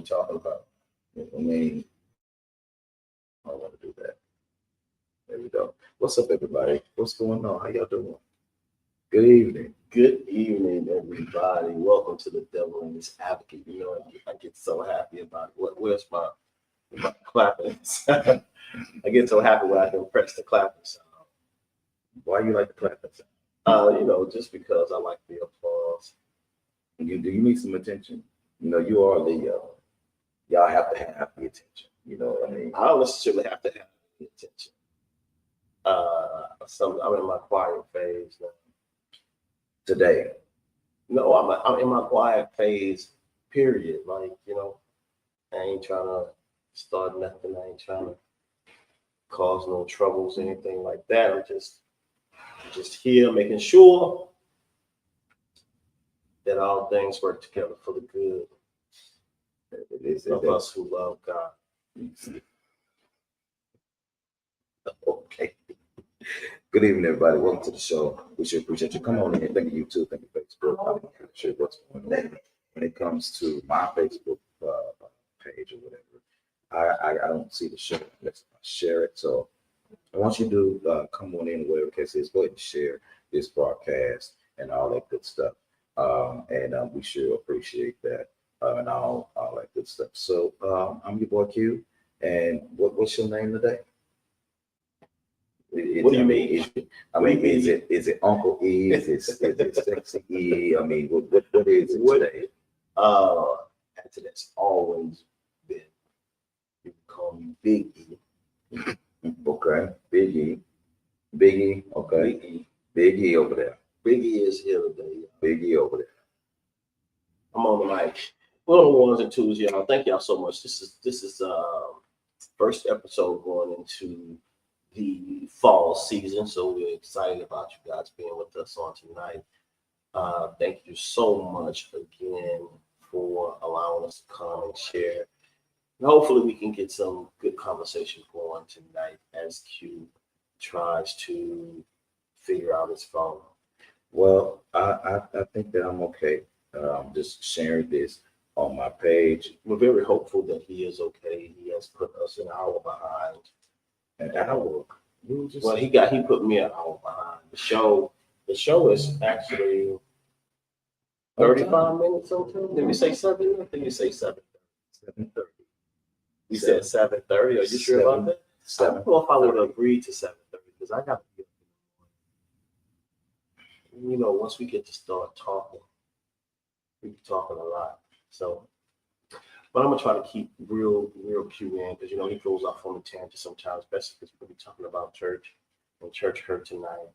we talking about? I mean, I don't want to do that. There we go. What's up, everybody? What's going on? How y'all doing? Good evening. Good evening, everybody. Welcome to the Devil and His Advocate. You know, I get so happy about it. Where's my clapping? I get so happy when I can press the clapping sound. Why you like the clapping? Just because I like the applause. Do you need some attention? You know, you are the y'all have to have the attention. You know what I mean? I don't necessarily have to have the attention. I'm in my quiet phase now. Today. No, I'm in my quiet phase, period. Like, I ain't trying to start nothing. I ain't trying to cause no troubles, anything like that. I'm just here making sure that all things work together for the good of us who love God. Okay. Good evening, everybody. Welcome to the show. We sure appreciate you. Come on in. Thank you, YouTube. Thank you, Facebook. I'm not sure what's going on when it comes to my Facebook page or whatever. I don't see the show unless I share it. So I want you to come on in, whatever the case is. Go ahead and share this broadcast and all that good stuff. And we sure appreciate that and all that good stuff. So I'm your boy Q. And what's your name today? What do you mean? Is it Uncle E? Is it Sexy E? I mean, what is it today? Actually, that's always been. You can call me Big E. Okay, Big E. Big E. Okay, Big E. Big E over there. Big E is here today. Big E over there. I'm on the mic. Well, ones and twos, y'all. Thank y'all so much. This is first episode going into the fall season, so we're excited about you guys being with us on tonight. Thank you so much again for allowing us to come and share. And hopefully we can get some good conversation going tonight as Q tries to figure out his phone. Well, I think that I'm okay. I'm just sharing this on my page. We're very hopeful that he is okay. He has put us an hour behind. An hour. Well, he put me an hour behind. The show is actually 35 minutes on time. Did we say 7? I think you say 7:30. 7:30. You said 7:30. Are you sure about that? I don't know if I would agree to 7:30 because I got to be up in the morning. Once we get to start talking, we be talking a lot. So, but I'm gonna try to keep real Q in because he goes off on a tangent sometimes, especially because we'll be talking about church and church hurt tonight.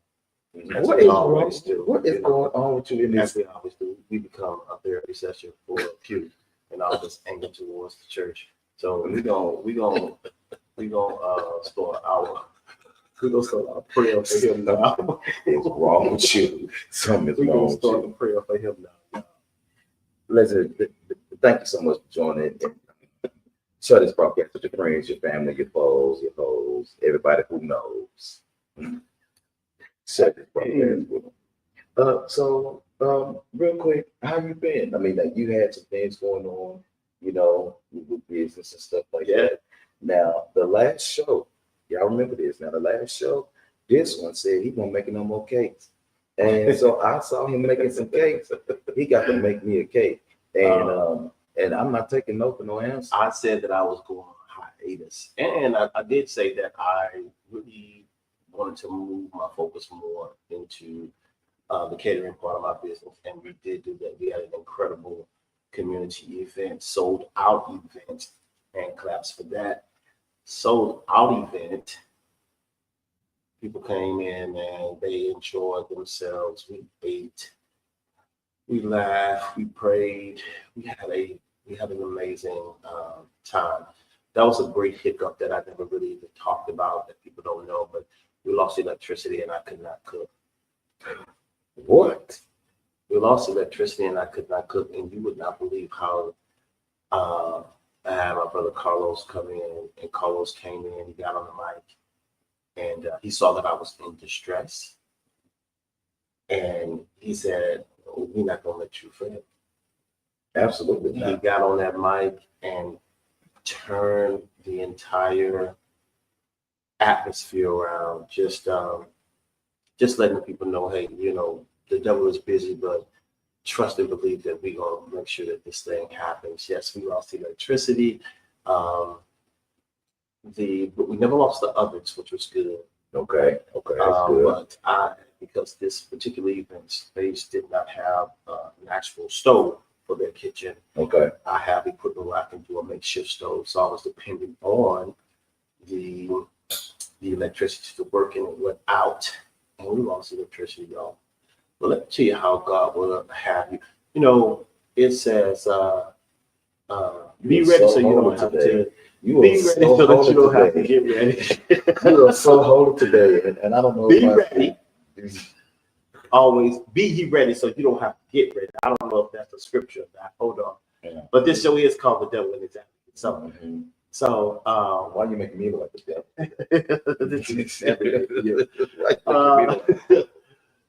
What is going on with you in this? As we always do, we become a therapy session for Q and all this anger towards the church. So we gonna start our prayer for him now. It's wrong with you. Something is We're wrong gonna with start you. the prayer for him now. Listen, thank you so much for joining. Share this broadcast with your friends, your family, your foes, your hoes, everybody who knows. Share this broadcast with them. So, real quick, how you been? I mean, like you had some things going on, with business and stuff like that. Now, the last show, y'all remember this? Now, the last show, this one said he won't make no more cakes. And so I saw him making some cakes. He got to make me a cake. And I'm not taking no for no answer. I said that I was going on hiatus. And I did say that I really wanted to move my focus more into the catering part of my business. And we did do that. We had an incredible community event, sold out event, and claps for that. Sold out event. People came in and they enjoyed themselves. We ate, we laughed, we prayed. We had an amazing time. That was a great hiccup that I never really even talked about that people don't know. But we lost electricity and I could not cook. What? We lost electricity and I could not cook, and you would not believe how. I had my brother Carlos come in, and Carlos came in. He got on the mic. And he saw that I was in distress. And he said, "We're not going to let you fail." Absolutely He not. got on that mic and turned the entire atmosphere around. Just letting people know, hey, the devil is busy, but trust and believe that we're gonna make sure that this thing happens. Yes, we lost the electricity, um, but we never lost the ovens, which was good. Okay, that's good. But because this particular event space did not have an actual stove for their kitchen, Okay, I have equipment where I can do a makeshift stove. So I was depending on the electricity to work, and it went out, and we lost electricity, y'all. But let me tell you how God will have you. It says, be You are ready so so you don't holy have today. to. You Be are ready so so that holy you don't have to today. get ready. You are so holy today, and I don't know. Be if ready. Always be ye ready so you don't have to get ready. I don't know if that's the scripture of that. Hold on. Yeah. But this show is called The Devil in His Advocate. So, Mhm. so Why you making me look like the devil? this is everything for you. Why you making me look like the devil?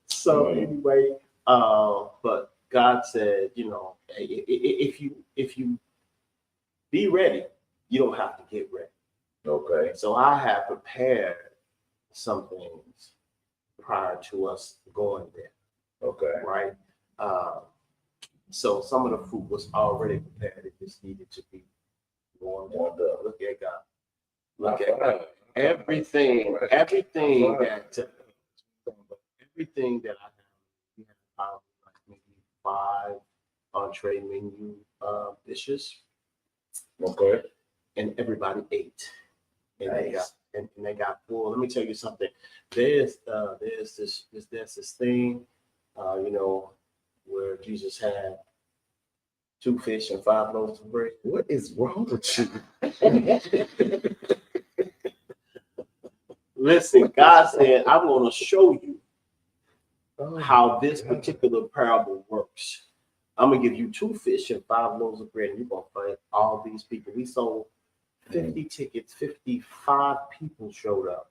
So anyway, but God said, if you be ready, you don't have to get ready. Okay. So I have prepared some things prior to us going there, Okay. right? So some of the food was already prepared. It just needed to be warmed up. Look at God. Look at God. Everything that I have, we have probably like maybe 5 entree menu dishes, Okay. and everybody ate, and they got Nice. and they got full. Let me tell you something. There's this thing, where Jesus had 2 fish and 5 loaves of bread. What is wrong with you? Listen, God said, I'm going to show you Oh, how this God. particular parable works. I'm going to give you 2 fish and 5 loaves of bread, and you're going to find all these people. We sold 50 tickets, 55 people showed up,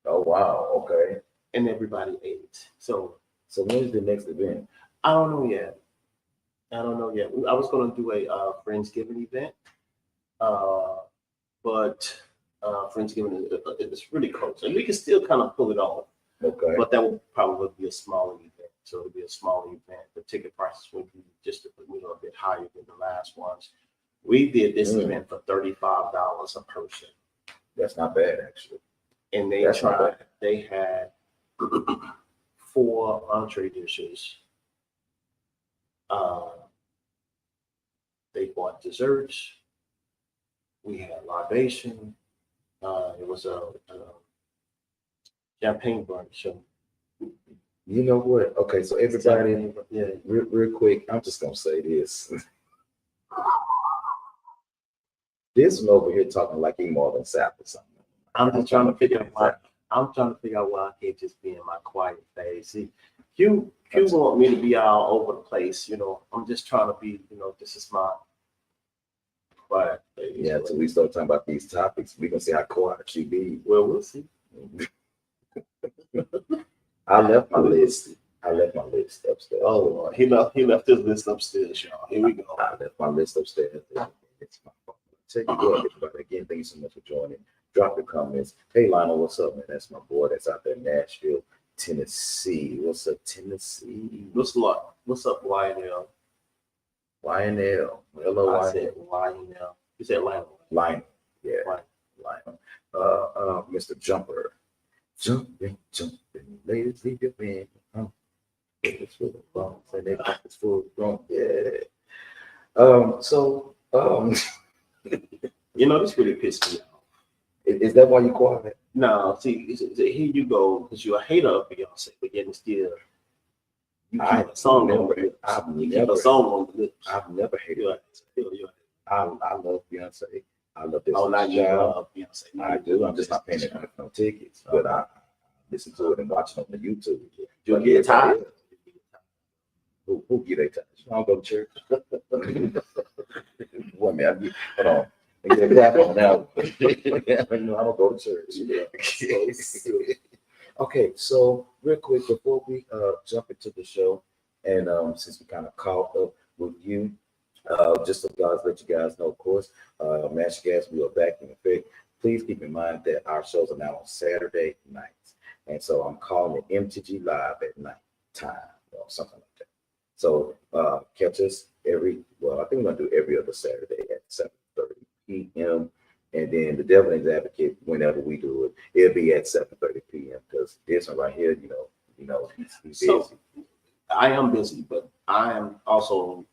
Oh wow. Okay. and everybody ate. So when's the next event? I don't know yet. I was going to do a Friendsgiving event, but Friendsgiving is really close. And we can still kind of pull it off. Okay. But that will probably be a smaller event. So it'll be a smaller event. The ticket prices would be just a bit higher than the last ones. We did this event for $35 a person. That's not bad, actually. And they had 4 entree dishes. They bought desserts. We had libation. It was a champagne brunch. So You know what? Okay, so everybody, yeah. real quick, I'm just gonna say this. This one over here talking like he Marvin Sapp or something. I'm trying to figure out why I can't just be in my quiet phase. See, you want me to be all over the place, I'm just trying to be, this is my quiet phase. Yeah, until we start talking about these topics, we're gonna see how quiet you be. Well, we'll see. I left my list upstairs. Oh Lord, he left his list upstairs, y'all. Here we go. I left my list upstairs. It's my fault. Tell you what, everybody, again, thank you so much for joining. Drop your comments. Hey, Lionel, what's up, man? That's my boy. That's out there in Nashville, Tennessee. What's up, Tennessee? What's up, Lionel? Lionel. Hello, I said Lionel. You said Lionel. Lionel. Yeah, Lionel. Mr. Jumper. Jumping, ladies, leave your man. It's full of bones, and they pockets full of bones. Yeah. This really pissed me off. Is that why you quiet? No, see, here you go, because you're a hater of Beyonce, but yet still you keep a song on the lips. I've never hated Beyonce. I love Beyonce. I love this. Oh, now you love Beyonce. I do. I'm just not paying no tickets, but I listen to it and watch it on the YouTube. You'll get tired. Who get a touch? I don't go to church. Wait a minute. Hold on. I get a clap on now. I don't go to church. Okay, so real quick before we jump into the show, and since we kind of caught up with you, Just so guys, let you guys know, of course, Master Gas, we are back in effect. Please keep in mind that our shows are now on Saturday nights. And so I'm calling it MTG Live at night time or something like that. So catch us I think we're going to do every other Saturday at 7:30 p.m. And then the Devil's Advocate, whenever we do it, it'll be at 7:30 p.m. because this one right here, he's busy. So I am busy, but I am also,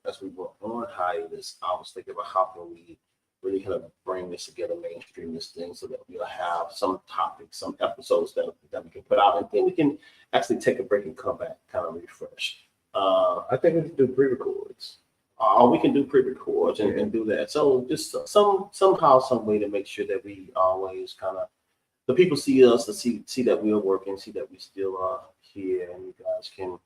as we were on hiatus, I was thinking about how can we really kind of bring this together, mainstream this thing, so that we'll have some topics, some episodes that we can put out, and then we can actually take a break and come back, kind of refresh. I think we can do pre-records. We can do pre-records and do that. So just somehow, some way to make sure that we always kind of the people see us, to see that we are working, see that we still are here, and you guys can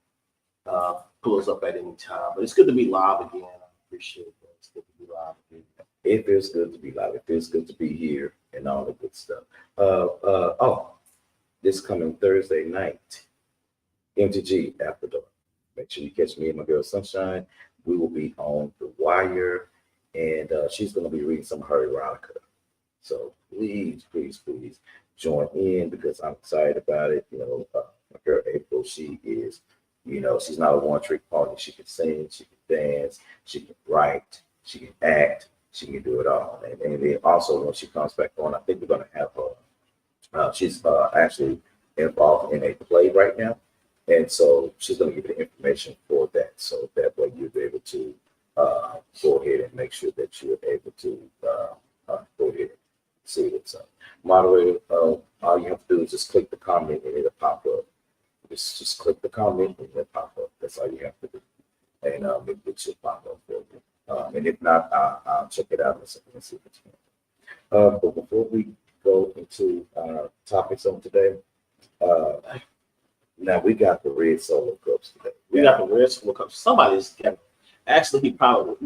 pull us up at any time. But it's good to be live again. I appreciate that. It's good to be live again. It feels good to be live. It feels good to be here and all the good stuff. This coming Thursday night, MTG After Dark. Make sure you catch me and my girl Sunshine. We will be on The Wire, and she's going to be reading some of her erotica. So please join in because I'm excited about it. My girl April, she is, she's not a one-trick pony. She can sing, she can dance, she can write, she can act, she can do it all. And then also when she comes back on, I think we're going to have her. She's actually involved in a play right now. And so she's going to give you the information for that. So that way you'll be able to go ahead and make sure that you're able to go ahead and see what's up. Moderator, all you have to do is just click the comment and it'll pop up. Just click the comment and it'll pop up. That's all you have to do. And it should pop up for you. And if not, I'll check it out and see if it's going. But before we go into our topics on today, now we got the red solo cups today. We got the red solo cups. Somebody's actually we probably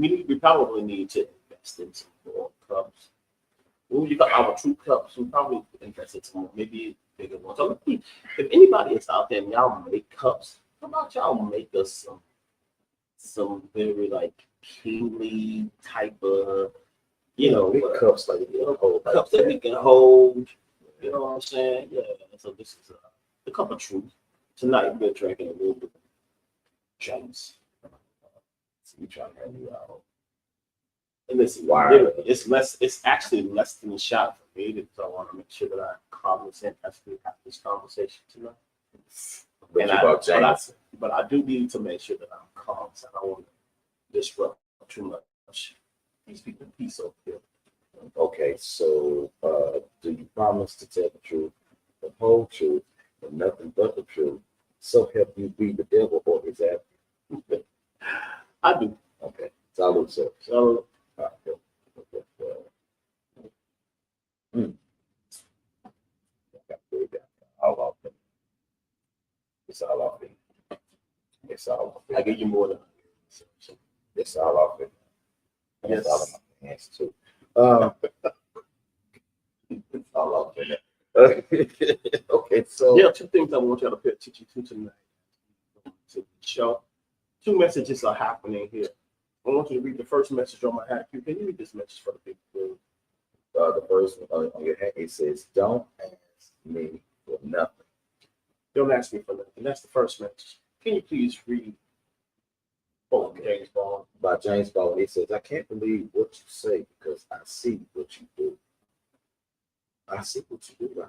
need to invest in some more cups. You got our true cups. We probably invest in some more, maybe bigger ones. So if anybody is out there and y'all make cups, how about y'all make us some very like kingly type of big cups like cups that we can hold. You know what I'm saying? Yeah. So this is the cup of truth. Tonight we're drinking a little bit of James. So we trying to help you out. And listen, it's actually less than a shot for me because I want to make sure that I'm cognizant as we have this conversation tonight. But I do need to make sure that I'm calm. So I don't want to disrupt too much. These people peace over here. Okay, so do you promise to tell the truth, the whole truth, and nothing but the truth? So help you be the devil, or is that? I do. Okay, salute, sir. So all off me. It's all off me. It's all off me. I give you more than it's all off me. It's all in my hands too. It's all off me. Okay, so there are two things I want y'all to pay attention to tonight. To the show. Two messages are happening here. I want you to read the first message on my hat. Can you read this message for the people? The first one on your hat, it says, "Don't ask me for nothing." Don't ask me for nothing. That's the first message. Can you please read James Bond? By James Bond, it says, "I can't believe what you say because I see what you do. I see what you do.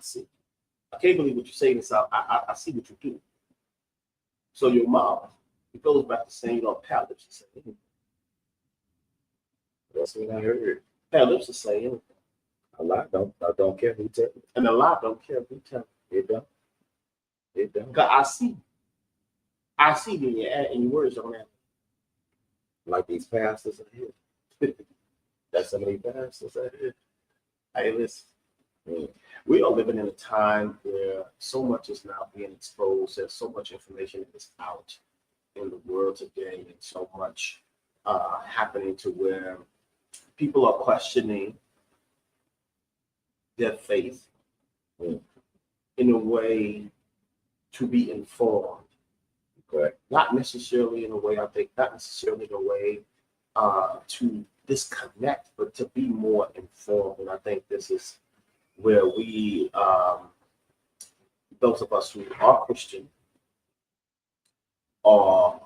I can't believe what you say this out. I see what you do." So your mom, it goes back to saying, Pat Lips is saying. That's what I heard. Pat Lips is saying anything. A lot don't care who tell you. And a lot don't care who tell you. It don't. Because I see in your words on that. Like these pastors are here. That's some of these pastors are here. Hey, listen. We are living in a time where so much is now being exposed. There's so much information that is out in the world today, and so much happening to where people are questioning their faith in a way to be informed. Correct. Not necessarily in a way, not necessarily in a way to disconnect, but to be more informed. And I think this is where we, those of us who are Christian, are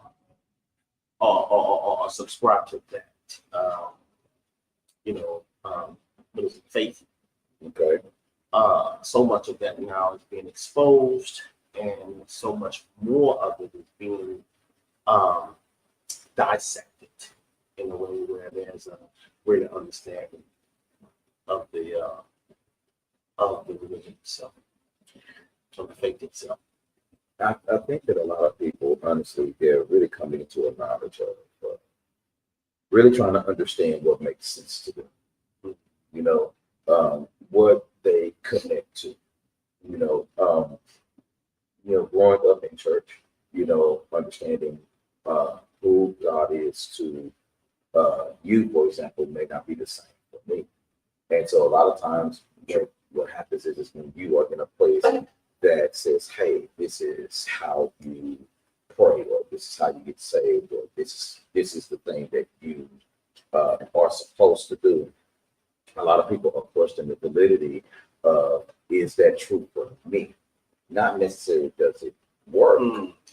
are subscribed to that. What is it, faith? Okay. So much of that now is being exposed, and so much more of it is being dissected in a way where there's a greater understanding of the religion itself, of the faith itself. I think that a lot of people, honestly, they're really coming into a knowledge of really trying to understand what makes sense to them. You know, what they connect to. Growing up in church, understanding who God is to you, for example, may not be the same for me. And so a lot of times, what happens is when you are in a place that says, hey, this is how you pray, or this is how you get saved, or this is the thing that you are supposed to do. A lot of people are questioning the validity of, is that true for me? Not necessarily does it work.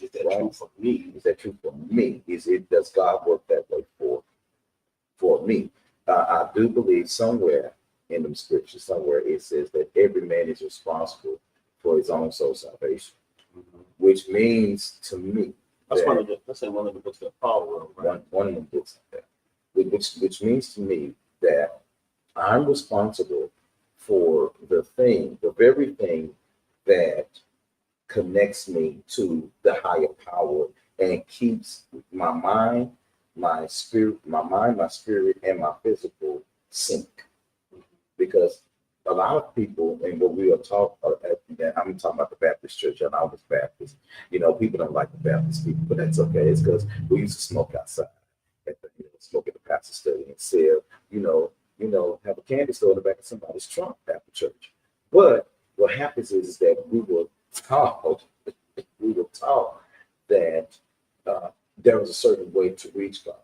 Is that true for me? Is that true for me? Does God work that way for me? I do believe somewhere in the scriptures, somewhere it says that every man is responsible for his own soul salvation, which means to me, that's one of the books that Paul wrote, right? One of the books like that, which means to me that I'm responsible for the very thing that connects me to the higher power and keeps my mind, my spirit, and my physical sync. Because a lot of people, and what we are taught, I'm talking about the Baptist church, and I was Baptist. People don't like the Baptist people, but that's okay. It's because we used to smoke outside, smoke at the pastor's study and sell, have a candy store in the back of somebody's trunk after church. But what happens is that we were taught that there was a certain way to reach God.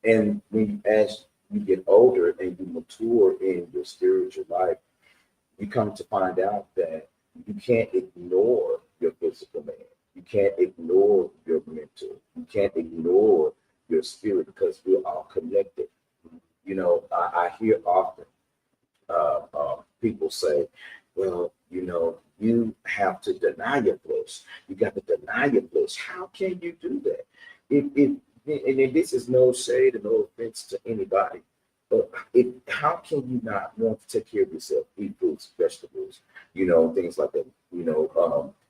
And as you get older and you mature in your spiritual life, you come to find out that you can't ignore your physical man. You can't ignore your mental. You can't ignore your spirit, because we're all connected. I hear often people say, well, you have to deny your flesh. You got to deny your flesh. How can you do that? And this is no shade and no offense to anybody, but how can you not want to take care of yourself, eat fruits, vegetables, things like that,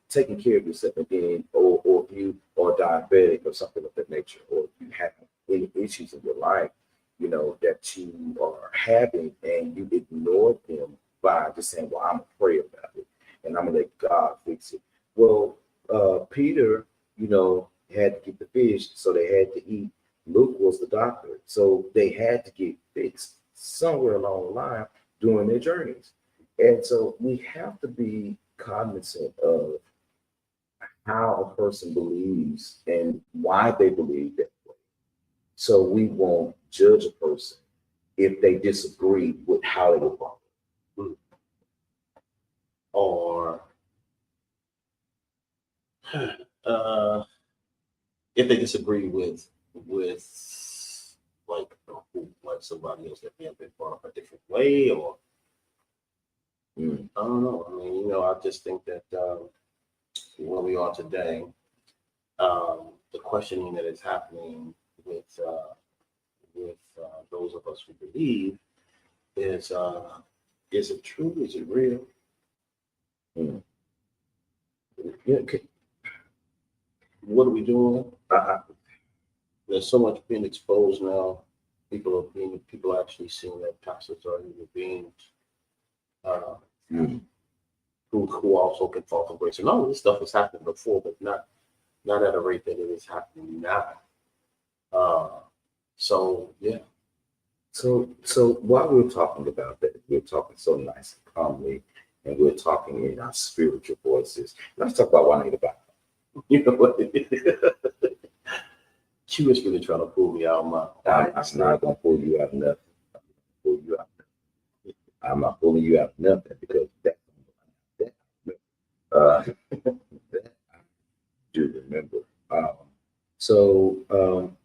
taking care of yourself, and then, or if you are diabetic or something of that nature, or if you have any issues in your life, that you are having, and you ignore them by just saying, well, I'm gonna pray about it and I'm gonna let God fix it. Well, Peter, had to get the fish, so they had to eat. Luke was the doctor, so they had to get fixed somewhere along the line during their journeys. And so we have to be cognizant of how a person believes and why they believe that way. So we won't judge a person if they disagree with how they were brought up. Or if they disagree with like somebody else that may have been brought up a different way, or I don't know. I mean, I just think that where we are today, the questioning that is happening with those of us who believe is it true? Is it real? Yeah, what are we doing? There's so much being exposed now. People are actually seeing that pastors are even being who also can fall from grace. And all of this stuff has happened before, but not at a rate that it is happening now. So yeah. So while we're talking about that, we're talking so nice and calmly, and we're talking in our spiritual voices. Let's talk about Juanita Bynum. You know what? She was really trying to pull me out of my. I'm not gonna pull you out of nothing. Pull you out. I'm not pulling you out of nothing because that that I do remember.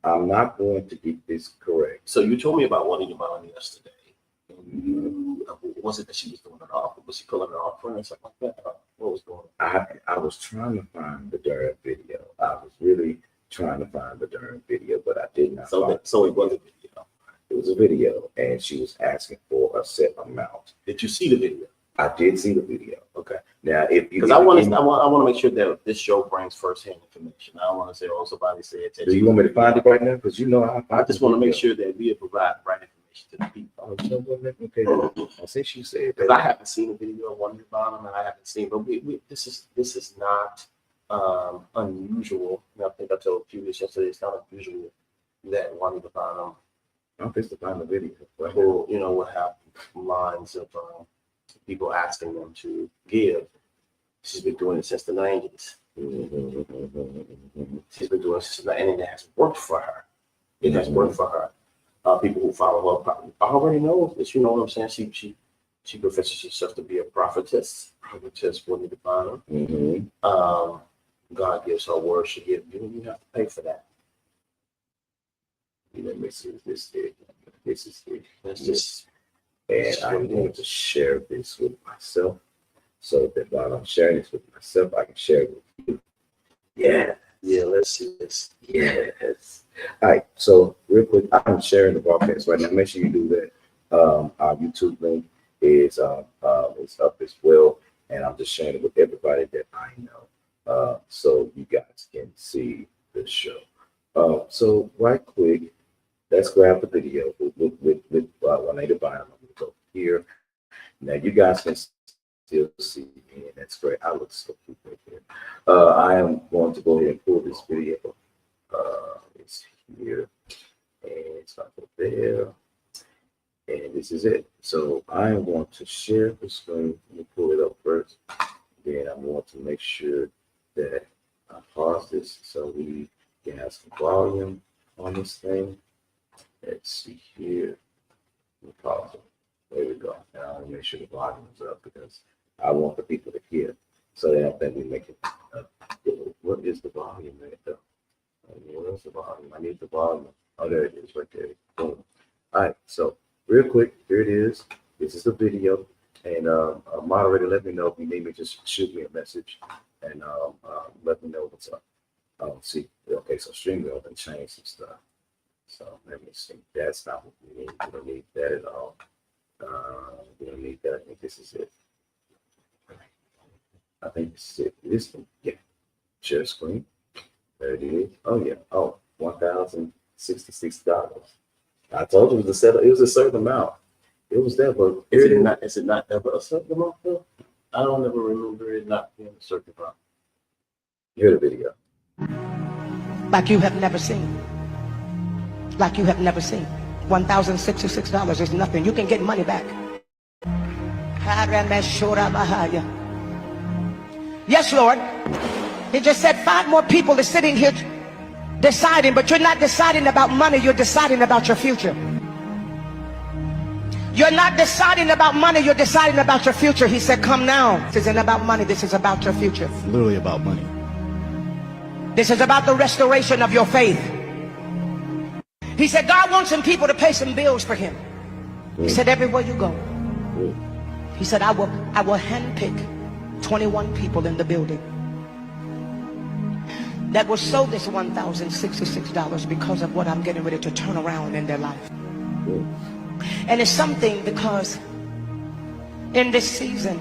I'm not going to get this correct. So you told me about one of your mom yesterday. Was it that she was doing it off? Was she pulling it off for or something like that? What was going on? I was trying to find the darn video. I was really trying to find the darn video, but I did not. So it was a video. It was a video, and she was asking for a set amount. Did you see the video? I did see the video. Okay. Now, if you because I want to make sure that this show brings firsthand information. I don't want to say, oh, somebody said. Do you want me to find it right now? Because you know I just want to make sure that we provide right information to the people. Oh, you know what? Okay. I see she said because I haven't seen a video of one of bottom, and I haven't seen. But this is not unusual. And I think I told you this yesterday. It's not unusual that one of the bottom. I don't think to find the video. Will will have lines of people asking them to give. She's been doing it since the 90s. She's been doing it since and it has worked for her. It has worked for her. People who follow her already know this. You know what I'm saying? She professes herself to be a prophetess. Prophetess will need to find her. God gives her word. She gives you. You have to pay for that. Let me see if this is it. This is it. That's just. And I'm going to share this with myself so that while I'm sharing this with myself, I can share it with you. Yeah. Yeah, let's see this. Yes. All right. So real quick, I'm sharing the broadcast right now. Make sure you do that. Our YouTube link is up as well. And I'm just sharing it with everybody that I know. So you guys can see the show. So right quick, let's grab the video with Juanita Bynum. Go here. Now you guys can still see me, and that's great. I look so cute right here. I am going to go ahead and pull this video. It's here, and it's up there, and this is it. So I am going to share the screen. Let me pull it up first. Then I want to make sure that I pause this so we can have some volume on this thing. Let's see here. We'll pause it. There we go. Now I want to make sure the volume is up because I want the people to hear. So they don't think we make it. What is the volume right there? Where's the volume? I need the volume. Oh, there it is right there. Boom. All right. So real quick, here it is. This is the video. And moderator, let me know if you need me. Just shoot me a message and let me know what's up. See. Okay. So StreamYard and change some stuff. So let me see. That's not what we need. We don't need that at all. We don't need that. I think this is it. I think this is it. This one, yeah. Share screen. There it is. Oh yeah. Oh, $1,066. I told you it was a set. It was a certain amount. It was that, but is it not ever a certain amount though? I don't ever remember it not being a certain amount. Hear the video. Like you have never seen. Like you have never seen. $1,066 is nothing. You can get money back. Yes, Lord. He just said 5 more people are sitting here deciding, but you're not deciding about money, you're deciding about your future. You're not deciding about money, you're deciding about your future. He said, come now. This isn't about money, this is about your future. It's literally about money. This is about the restoration of your faith. He said, God wants some people to pay some bills for him. He said, everywhere you go. He said, I will handpick 21 people in the building that will sow this $1,066 because of what I'm getting ready to turn around in their life. And it's something because in this season,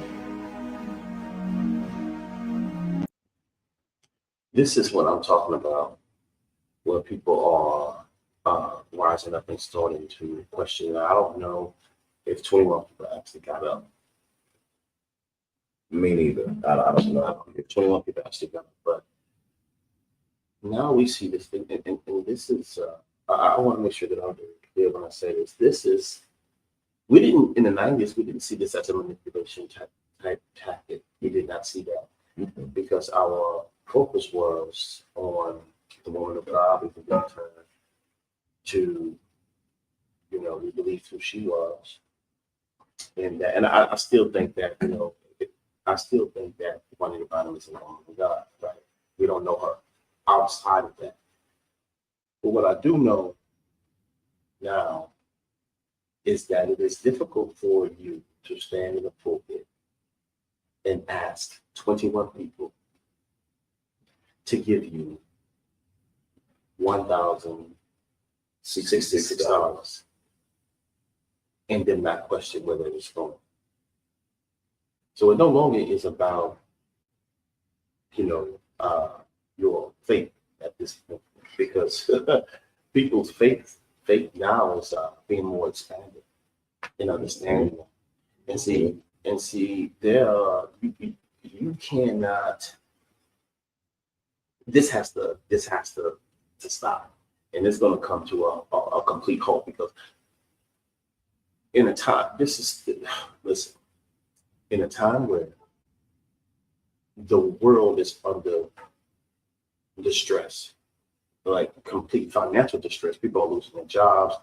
this is what I'm talking about, where people are rising up and starting to question. I don't know if 21 people actually got up. Me neither. I don't know if 21 people actually got up, but now we see this thing, and this is. I want to make sure that I'm very clear when I say this. This is. We didn't in the 90s. We didn't see this as a manipulation type tactic. We did not see that because our focus was on the woman of God, we believed her to, we believed who she was. And I still think that, I still think that Juanita Bynum is a woman of God, right? We don't know her outside of that. But what I do know now is that it is difficult for you to stand in a pulpit and ask 21 people to give you $1,066 and then not question whether it's wrong. So it no longer is about, your faith at this point, because people's faith now is being more expanded in understanding. And see, there are, you cannot. This has to stop, and it's going to come to a complete halt, because in a time, listen, in a time where the world is under distress, like complete financial distress, people are losing their jobs,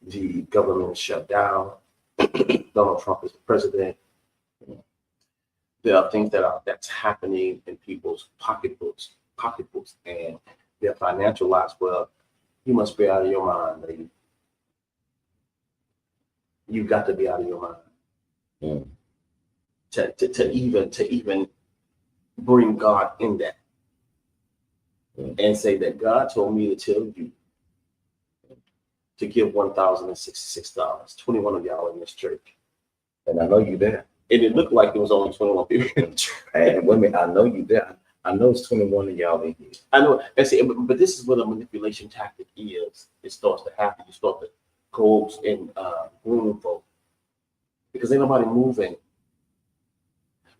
the government is shut down, Donald Trump is the president. There are things that's happening in people's pocketbooks, and their financial lives. Well, you must be out of your mind, lady. You got to be out of your mind to even bring God in that and say that God told me to tell you to give $1,066. 21 of y'all in this church, And I know you there. and it looked like it was only 21 people in the church. And women, I know you there. I know it's 21 of y'all in here. I know, and see, but this is what a manipulation tactic is. It starts to happen. You start to coax and groom folk because ain't nobody moving.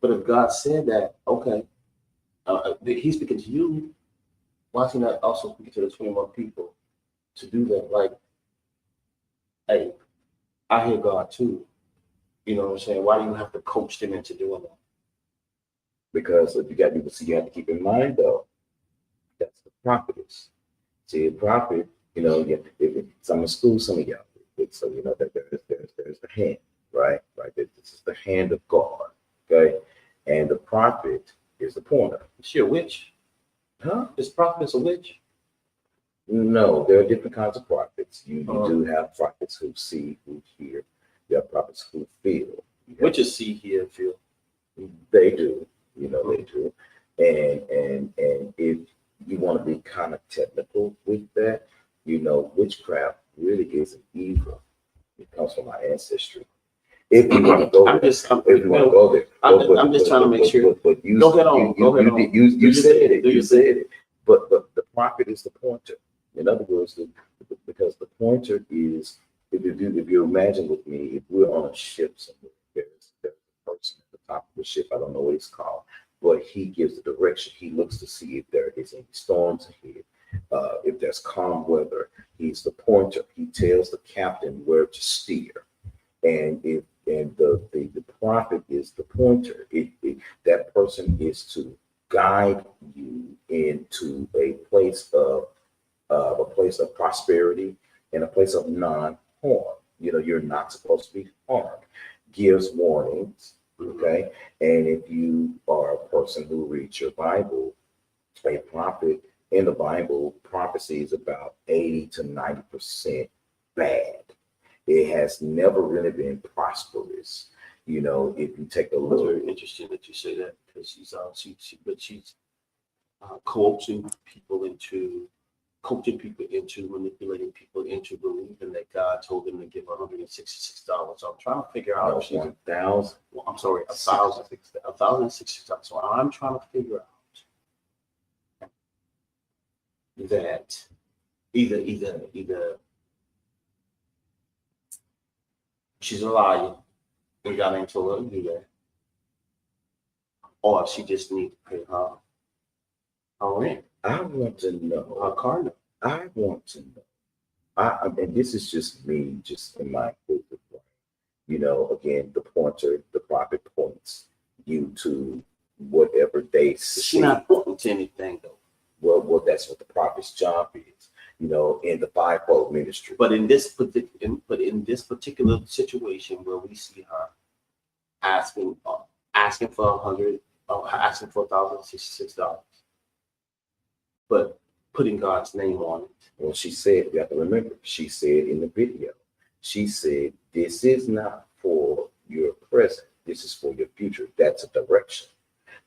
But if God said that, okay, He's speaking to you, why is He not also speaking to the 21 people to do that? Like, hey, I hear God too. You know what I'm saying? Why do you have to coach them into doing that? Because if you got people, see, you have to keep in mind though, that's the prophetess. See, a prophet, some in school, some of y'all. So that there's the hand, right? Right. This is the hand of God. Okay, and the prophet is the pointer. Is she a witch? Huh? Is prophetess a witch? No, there are different kinds of prophets. You do have prophets who see, who hear. You have prophets who feel. Witches see, hear, and feel. They do. They do. And if you want to be kind of technical with that, witchcraft really isn't evil. It comes from our ancestry. If you want to go there, if you want to go there, I'm just trying to make sure. But you, Go ahead on. You said it. You said it. But the prophet is the pointer. In other words, because the pointer is, if you imagine with me, if we're on a ship somewhere, there's a person at the top of the ship. I don't know what it's called, but he gives the direction. He looks to see if there is any storms ahead. If there's calm weather, he's the pointer. He tells the captain where to steer. And the prophet is the pointer. That person is to guide you into a place of prosperity and a place of non-harm. You're not supposed to be harmed. Gives warnings. Okay, and if you are a person who reads your Bible, a prophet in the Bible, prophecy is about 80 to 90% bad. It has never really been prosperous. If you take a It's look. very interesting that you say that, because she's coaching people into manipulating people into believing that God told them to give $166. So I'm trying to figure out if she's $1,000. well, I'm sorry, $1,066. So I'm trying to figure out that either she's a liar and God ain't told her to do that, or she just needs to pay her rent, I want to know. her car note. I want to know. And this is just me, just in my inquisitive brain. Again, the pointer, the prophet points you to whatever they see. She's not pointing to anything though. Well, well, that's what the prophet's job is, you know, in the fivefold ministry. But in this particular situation where we see her asking for asking for $1,066, but putting God's name on it. Well, she said, you have to remember, she said in the video, she said, this is not for your present, this is for your future. That's a direction.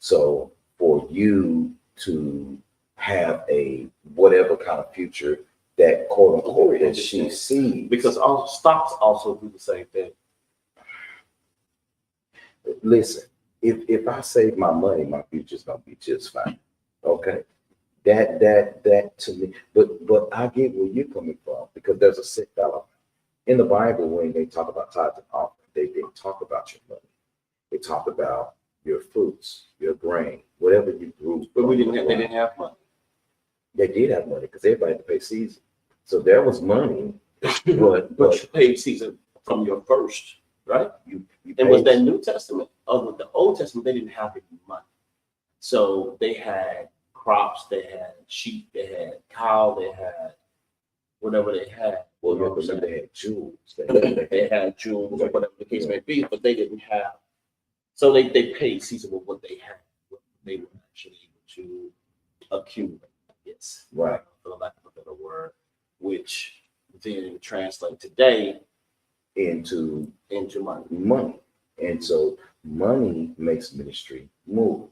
So for you to have a whatever kind of future that quote unquote that she sees. Because all stocks also do the same thing. Listen, if I save my money, my future's gonna be just fine. Okay. That to me, but I get where you're coming from, because there's a sick element. In the Bible, when they talk about tithes and offering, they didn't talk about your money. They talk about your fruits, your grain, whatever you grew. But they didn't have money. They did have money because everybody had to pay season. So there was money, but you paid season from your first, right? you And was paid- that New Testament? Or with the Old Testament, they didn't have any money. So they had crops, they had sheep, they had cow, they had whatever they had. well, You know you what I'm have to saying? remember they had jewels. They had jewels or whatever the case may be, but they didn't have. So they paid Caesar with what they had, what they were actually able to accumulate. Yes, Right. for the lack of a better word, which then translate today into into money. money. And so money makes ministry move.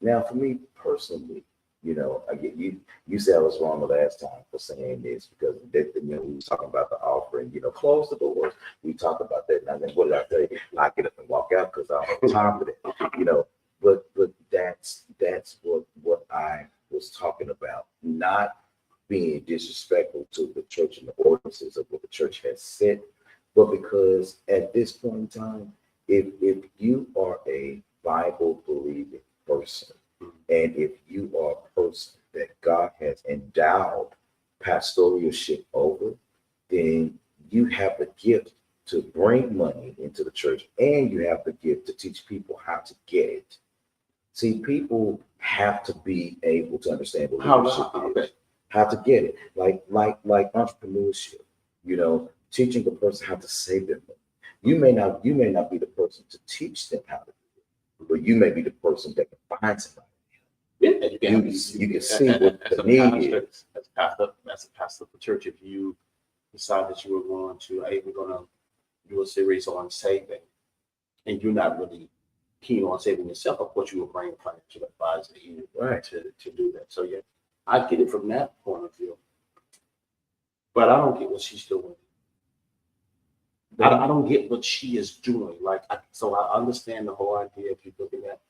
Now, for me personally, you know, I get you said I was wrong the last time for saying this, because that, you know, we was talking about the offering, you know, close the doors. We talked about that. And I think, what did I say? I get up and walk out because I don't have time for that, you know. But that's what I was talking about, not being disrespectful to the church and the ordinances of what the church has said, but because at this point in time, if you are a Bible believing person, and if you are a person that God has endowed pastoralship over, then you have the gift to bring money into the church, and you have the gift to teach people how to get it. See, people have to be able to understand what leadership is, how to get it, like entrepreneurship. You know, teaching the person how to save their money. You may not be the person to teach them how to do it, but you may be the person that can find somebody. Yeah, You can see what the need is. As a pastor of the church, if you decide that you were going to, hey, we're going to do a series on saving, and you're not really keen on saving yourself, of course, you will bring a financial advisor in Right. to do that. So yeah, I get it from that point of view, but I don't get what she's doing. I don't get what she is doing. So I understand the whole idea if you're looking at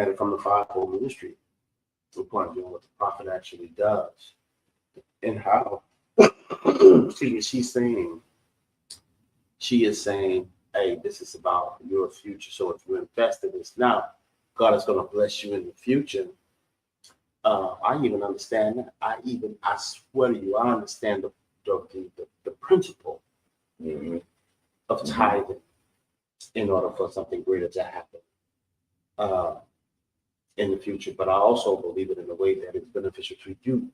it from the fivefold ministry, the point of view of what the prophet actually does, and how she is saying, hey, this is about your future. So if you invest in this now, God is going to bless you in the future. I even understand that. I swear to you, I understand the principle of tithing in order for something greater to happen in the future. But I also believe it in a way that it's beneficial to you.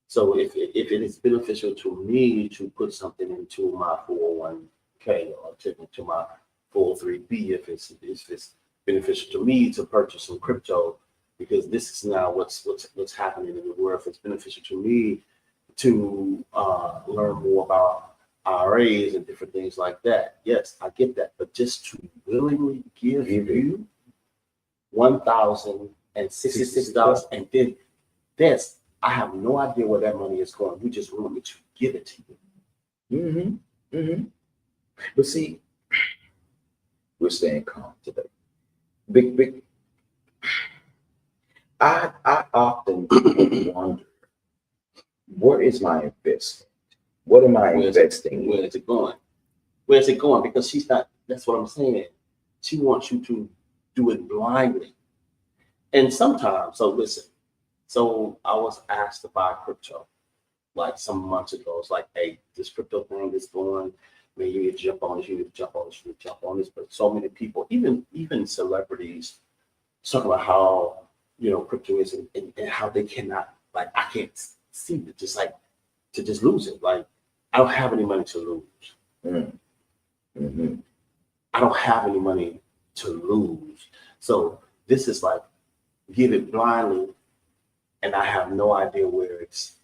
So if it is beneficial to me to put something into my 401k or to my 403b, if it's beneficial to me to purchase some crypto, because this is now what's happening in the world. If it's beneficial to me to learn more about IRAs and different things like that, yes, I get that. But just to willingly give you $1,066, and then I have no idea where that money is going. You just want me to give it to you. But see, we're staying calm today. Big. I often wonder, where is my investment? What am I investing in? Where is it going? Where is it going? Because she's not, that's what I'm saying. She wants you to do it blindly. And sometimes, so listen, so I was asked to buy crypto like some months ago. It's like, hey, this crypto thing is going, man, you need to jump on this, you need to jump on this, you need to jump on this. But so many people, even celebrities, talking about how, you know, crypto is and how they cannot like I can't see it, just like to just lose it. Like I don't have any money to lose. Mm. Mm-hmm. I don't have any money to lose. So this is like give it blindly, and I have no idea where it's.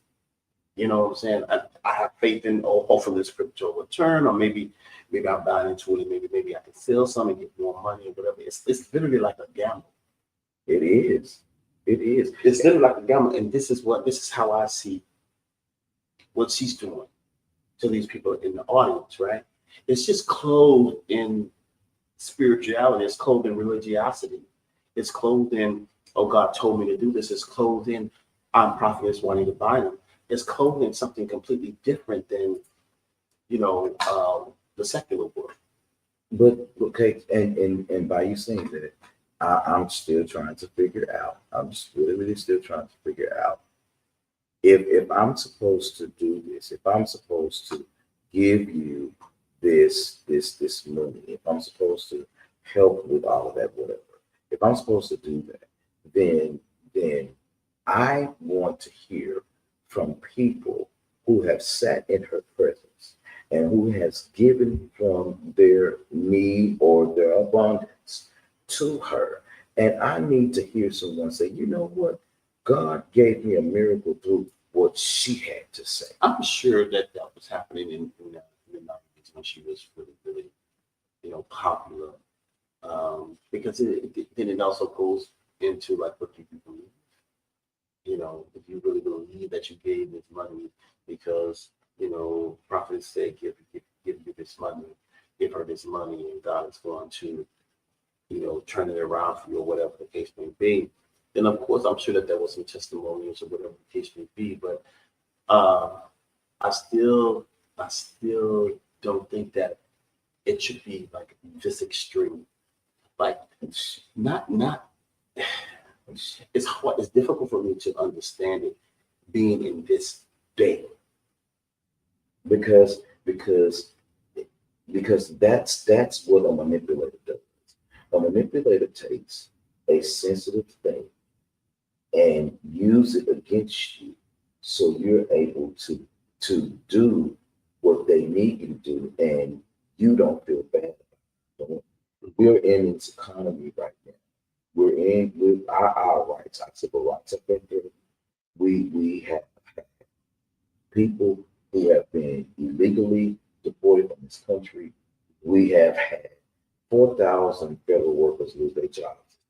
You know what I'm saying? I have faith in, oh, hopefully this crypto will return, or maybe I'm buying into it, and maybe I can sell some and get more money or whatever. It's literally like a gamble. It is. It is. It's literally like a gamble, and this is how I see what she's doing to these people in the audience, right? It's just clothed in spirituality. It's clothed in religiosity. It's clothed in, oh, God told me to do this. It's clothed in, I'm prophetess wanting to buy them. It's clothed in something completely different than, the secular world. But okay, and by you saying that, I'm still trying to figure out. I'm just really still trying to figure out if I'm supposed to do this, if I'm supposed to give you this money, if I'm supposed to help with all of that, whatever, if I'm supposed to do that, then I want to hear from people who have sat in her presence and who has given from their need or their abundance to her. And I need to hear someone say, you know what? God gave me a miracle through what she had to say. I'm sure that was happening in the 90s when she was really, popular. Because then it also goes into like what people believe. If you really believe that you gave this money because, prophets say, give you this money, give her this money, and God is going to, turn it around for you or whatever the case may be. Then of course, I'm sure that there was some testimonials or whatever the case may be, but I still don't think that it should be like this extreme. Like not it's hard, it's difficult for me to understand it being in this day. Because that's what a manipulator does. A manipulator takes a sensitive thing and use it against you so you're able to do what they need you to do and you don't feel bad about it. We're in this economy right now. We're in with our rights, our civil rights have been given. We have people who have been illegally deported from this country. We have had 4,000 federal workers lose their jobs.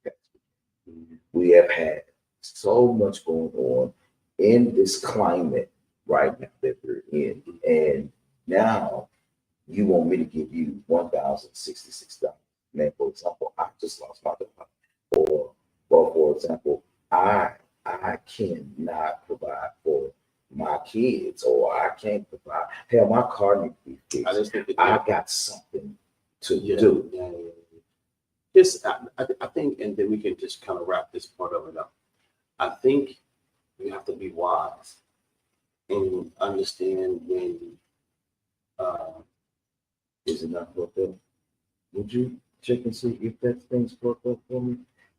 We have had so much going on in this climate right now that we're in. And now you want me to give you $1,066. Man, for example, I just lost my job. Or, well, for example, I cannot provide for my kids, or I can't provide. Hell, my car needs to be fixed. I got something to do. Yeah. This, I think, and then we can just kind of wrap this part of it up. I think you have to be wise and understand when. Is it not worked up? Would you check and see if that thing's worked up for me?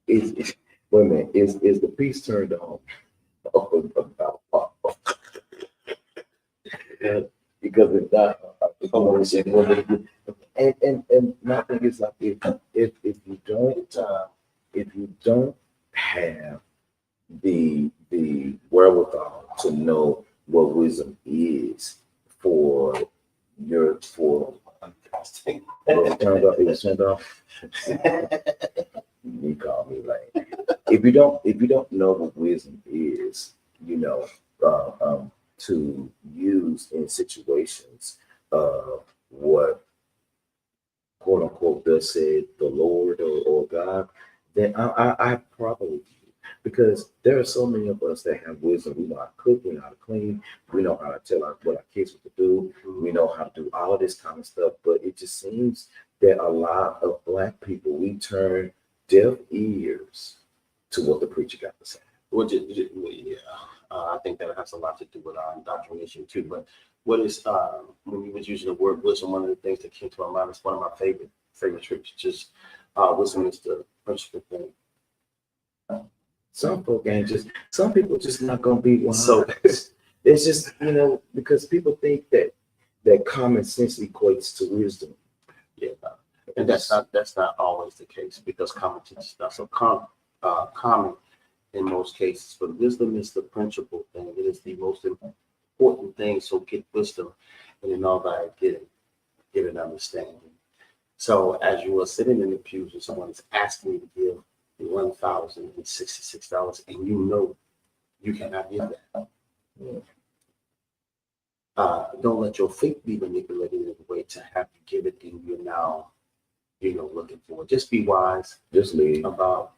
Wait a minute, is the piece turned on? Because it's not. And my thing is like if you don't have the wherewithal to know what wisdom is for it was turned off. You call me lame. If you don't know what wisdom is, to use in situations of what quote unquote does say the Lord or God, then I probably, because there are so many of us that have wisdom. We know how to cook, we know how to clean, we know how to tell what our kids what to do, we know how to do all of this kind of stuff. But it just seems that a lot of Black people, we turn deaf ears to what the preacher got to say. I think that has a lot to do with our indoctrination too. But what is when you was using the word wisdom, one of the things that came to my mind is one of my favorite scriptures. Wisdom is the principal thing. Some folk ain't just, some people just not gonna be wise. So- It's just, because people think that common sense equates to wisdom. Yeah, and that's not always the case, because common sense is not so common in most cases. But wisdom is the principal thing. It is the most important thing. So get wisdom, and in all that get an understanding. So as you are sitting in the pews and someone is asking you to give $1,066, and you cannot give that. Don't let your faith be manipulated in a way to have you give it, and you're now, looking for it. Just be wise Just leave. about.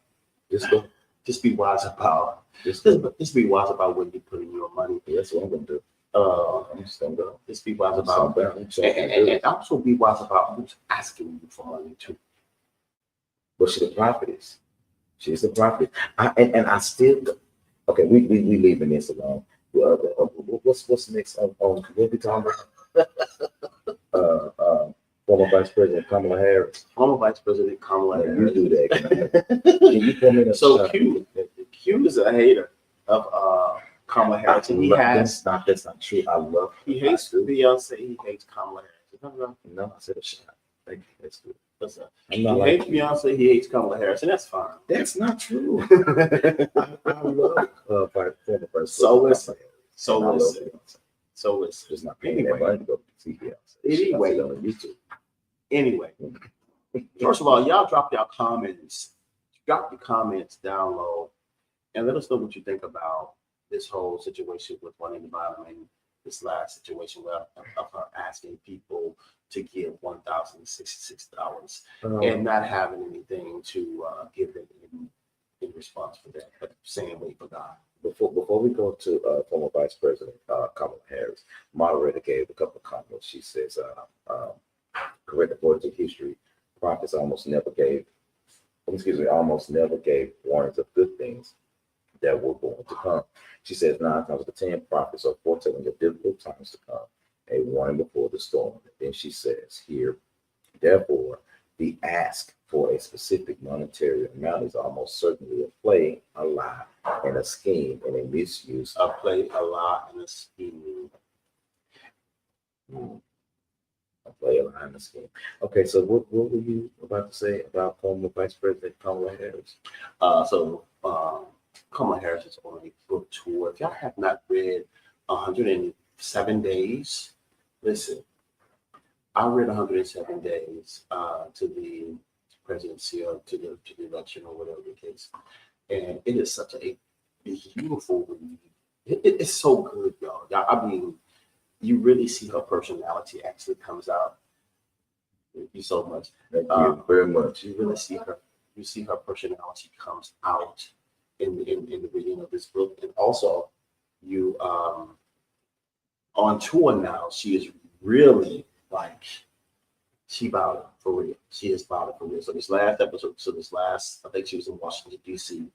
Just go. Just be wise about. Just go. Just be wise about where you put in your money. That's what I'm gonna do. I'm just gonna go. Just be wise I'm about. And also be wise about who's asking you for money too. But she's the prophetess. She's the prophet. I still. Okay, we leaving this alone. What's next on what we talking about? Former Vice President Kamala Harris. Former Vice President Kamala You Harris. do that. Can you pull me the So Q is a hater of Kamala Harris, and that's not true. I love. he hates Beyonce. He hates Kamala Harris. No, I said a shot. Thank you. That's good. Listen, I'm he not hates like Beyonce. He hates Kamala Harris, and that's fine. that's not true. I love former Vice So President listen. Kamala Harris. And I love listen. Beyonce. So it's Just not paying that money to go see Beyonce. Anyway. I see it on YouTube. Anyway, first of all, y'all drop your comments. Drop your comments down low and let us know what you think about this whole situation with Juanita Bynum and this last situation of her asking people to give $1,066 and not having anything to give them in response for that, but saying wait for God. Before we go to former Vice President Kamala Harris, moderator gave a couple of comments. She says, correct according to history, prophets almost never gave warnings of good things that were going to come. She says 9 times out of 10 prophets are foretelling of difficult times to come, a warning before the storm. And then she says here, therefore, the ask for a specific monetary amount is almost certainly a play, a lie, and a scheme, and a misuse. A play, a lie, and a scheme. A play, a lie, and a scheme. Okay, so what were you about to say about former Vice President Kamala Harris? Kamala Harris is on a book tour. If y'all have not read 107 Days, listen, I read 107 Days to the presidency or to the election or whatever the case. And it is such a beautiful read. It's so good, y'all. I mean, you really see her personality actually comes out. Thank you so much. Thank you very much. You really see her. You see her personality comes out in the reading of this book, and also you on tour now. She is really like she about it for real. She is about it for real. So this last, I think she was in Washington D.C.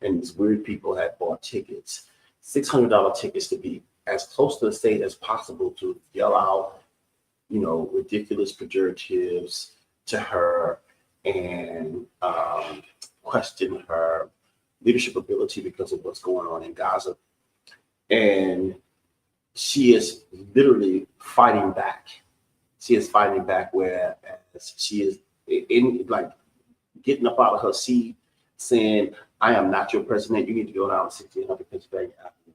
and these weird people had bought tickets, $600 tickets, to be as close to the state as possible to yell out, ridiculous pejoratives to her and question her leadership ability because of what's going on in Gaza. And she is literally fighting back. She is fighting back, whereas she is in like getting up out of her seat saying, I am not your president. You need to go down to 1600 Pennsylvania Avenue.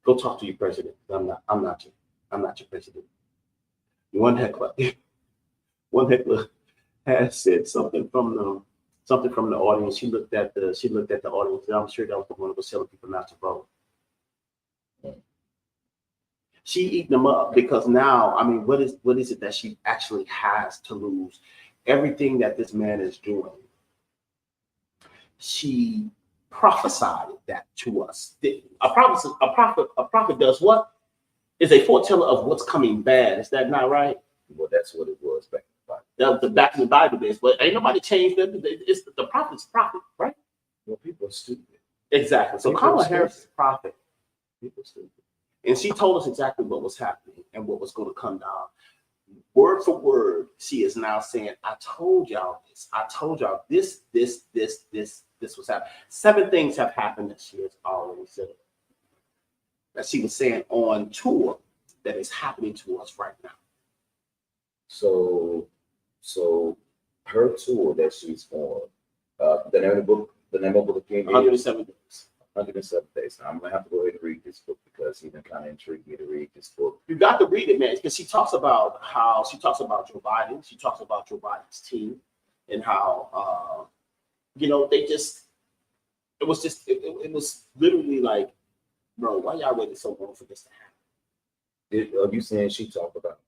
Go talk to your president. I'm not your president. One heckler has said something from the audience. She looked at the audience, and I'm sure that was the one that was telling people not to vote. She eating them up because now, I mean, what is it that she actually has to lose? Everything that this man is doing, she prophesied that to us. A prophet does what? Is a foreteller of what's coming bad. Is that not right? Well, that's what it was back in the Bible. That was the back in the Bible days, but ain't nobody changed that. It's the prophet's prophet, right? Well, people are stupid. Exactly. So People Kamala are Harris is a prophet. People are stupid. And she told us exactly what was happening and what was going to come down. word for word, she is now saying, I told y'all this. I told y'all this was happening. 7 things have happened that she has already said. That she was saying on tour that is happening to us right now. So her tour that she's on, the name of the book again, 107 days. 107 Days. Now, I'm gonna have to go ahead and read this book because he's been kind of intrigued me to read this book. You got to read it, man, because she talks about Joe Biden. She talks about Joe Biden's team and how, they just, it was literally like, bro, why y'all waiting so long for this to happen? Are you saying she talked about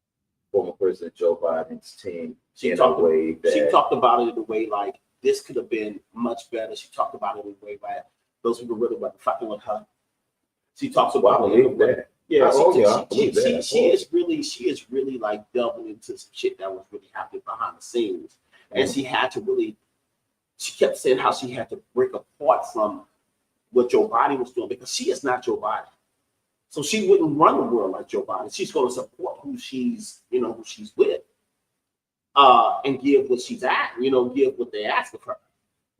former President Joe Biden's team She in talked a way that She talked about it in a way like this could have been much better. She talked about it in a way like those people really were fucking with her. She talks about I it in a believe way. that. Yeah, I believe that. she is really like delving into some shit that was really happening behind the scenes. And she kept saying how she had to break apart from what Joe Biden was doing because she is not Joe Biden. So she wouldn't run the world like Joe Biden. She's going to support who she's with, and give what she's at, give what they ask of her.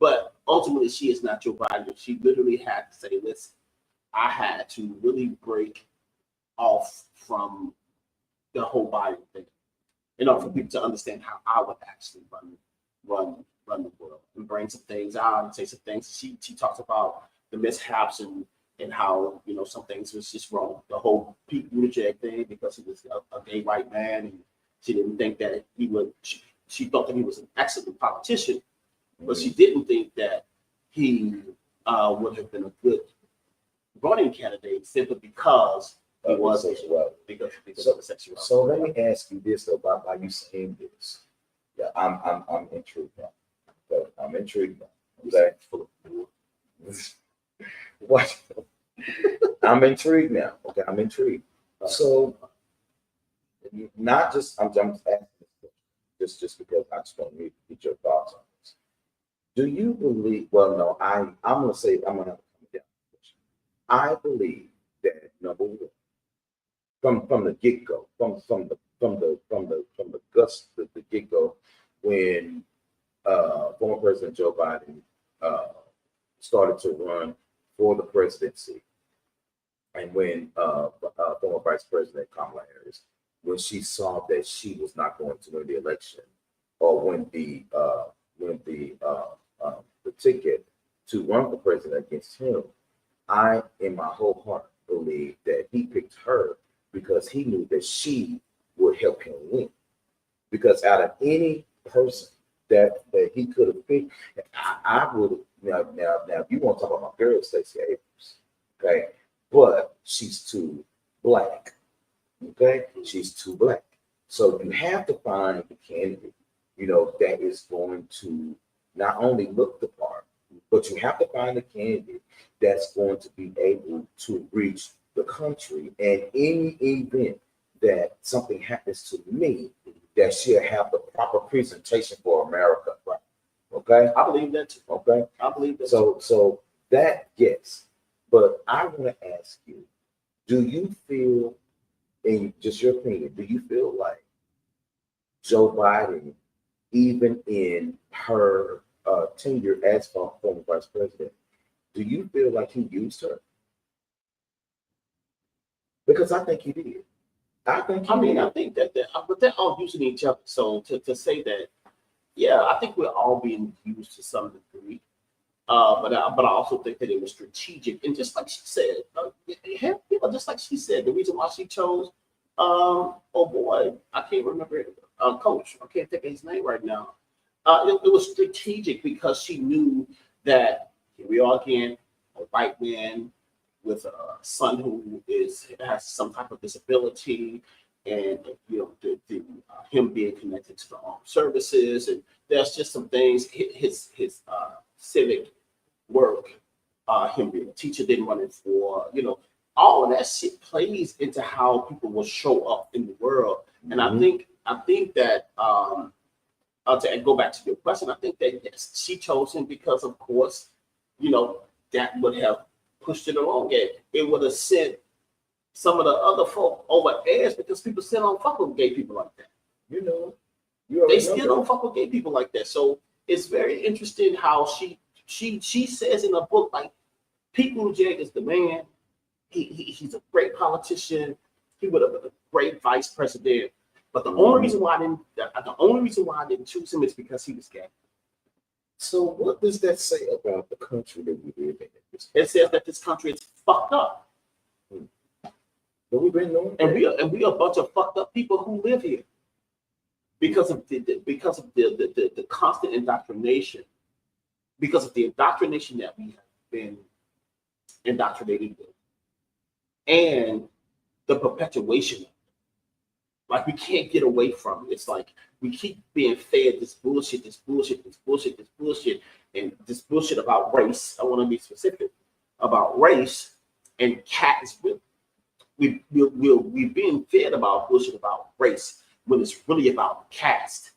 But ultimately, she is not Joe Biden. She literally had to say, listen, I had to really break off from the whole Biden thing in order for people to understand how I would actually run the world and bring some things out and say some things. She talks about the mishaps and how some things was just wrong. The whole Pete Buttigieg thing because he was a gay white man and she didn't think that he would. She thought that he was an excellent politician, but she didn't think that he would have been a good running candidate simply because he was sexuality. Because of the sexuality. So let me ask you this about why you saying this. Yeah, I'm intrigued now. Okay, I'm intrigued now. Okay. What? I'm intrigued now. Okay, I'm intrigued. So not just I'm just asking this just because I just want to get your thoughts on this. Do you believe? Well, no. I'm gonna say I'm gonna have to come down. I believe that number one, from the get go, from the guts, the get go, when former President Joe Biden started to run for the presidency, and when former Vice President Kamala Harris, when she saw that she was not going to win the election, or when the ticket to run for president against him, I, in my whole heart, believe that he picked her because he knew that she would help him win. Because out of any person that he could have picked, I would now. If you want to talk about my girl, Stacey Abrams, okay, but she's too black. Okay, she's too black. So you have to find the candidate, that is going to not only look the part, but you have to find a candidate that's going to be able to reach the country. And any event that something happens to me, that she'll have the proper presentation for America. Right? Okay, I believe that too. Okay, I believe that. So that yes, but I want to ask you: do you feel, in just your opinion, do you feel like Joe Biden, even in her tenure as former vice president, do you feel like he used her? Because I think he did. I think but they're all using each other. So to say that, yeah, I think we're all being used to some degree. But I also think that it was strategic. And just like she said, just like she said, the reason why she chose, oh boy, I can't remember it, coach. I can't think of his name right now. It was strategic because she knew that here we are again, a white man with a son who has some type of disability, and him being connected to the armed services, and there's just some things. His civic work, him being a teacher, then running for all of that shit plays into how people will show up in the world. And I think that to go back to your question, I think that yes, she chose him because, of course, that would have pushed it along. It would have sent some of the other folk over edge because people still don't fuck with gay people like that. You know, They still don't fuck with gay people like that. So it's very interesting how she says in a book, like, Pete Buttigieg is the man. He's a great politician. He would have been a great vice president. But the only reason why I didn't choose him is because he was gay. So what does that say about the country that we live in? It says that this country is fucked up. But we've been knowing And we are a bunch of fucked up people who live here because of the constant indoctrination, because of the indoctrination that we have been indoctrinated with, and the perpetuation. Like, we can't get away from it. It's like we keep being fed this bullshit, and this bullshit about race. I want to be specific about race and caste. We've been fed about bullshit about race when it's really about caste.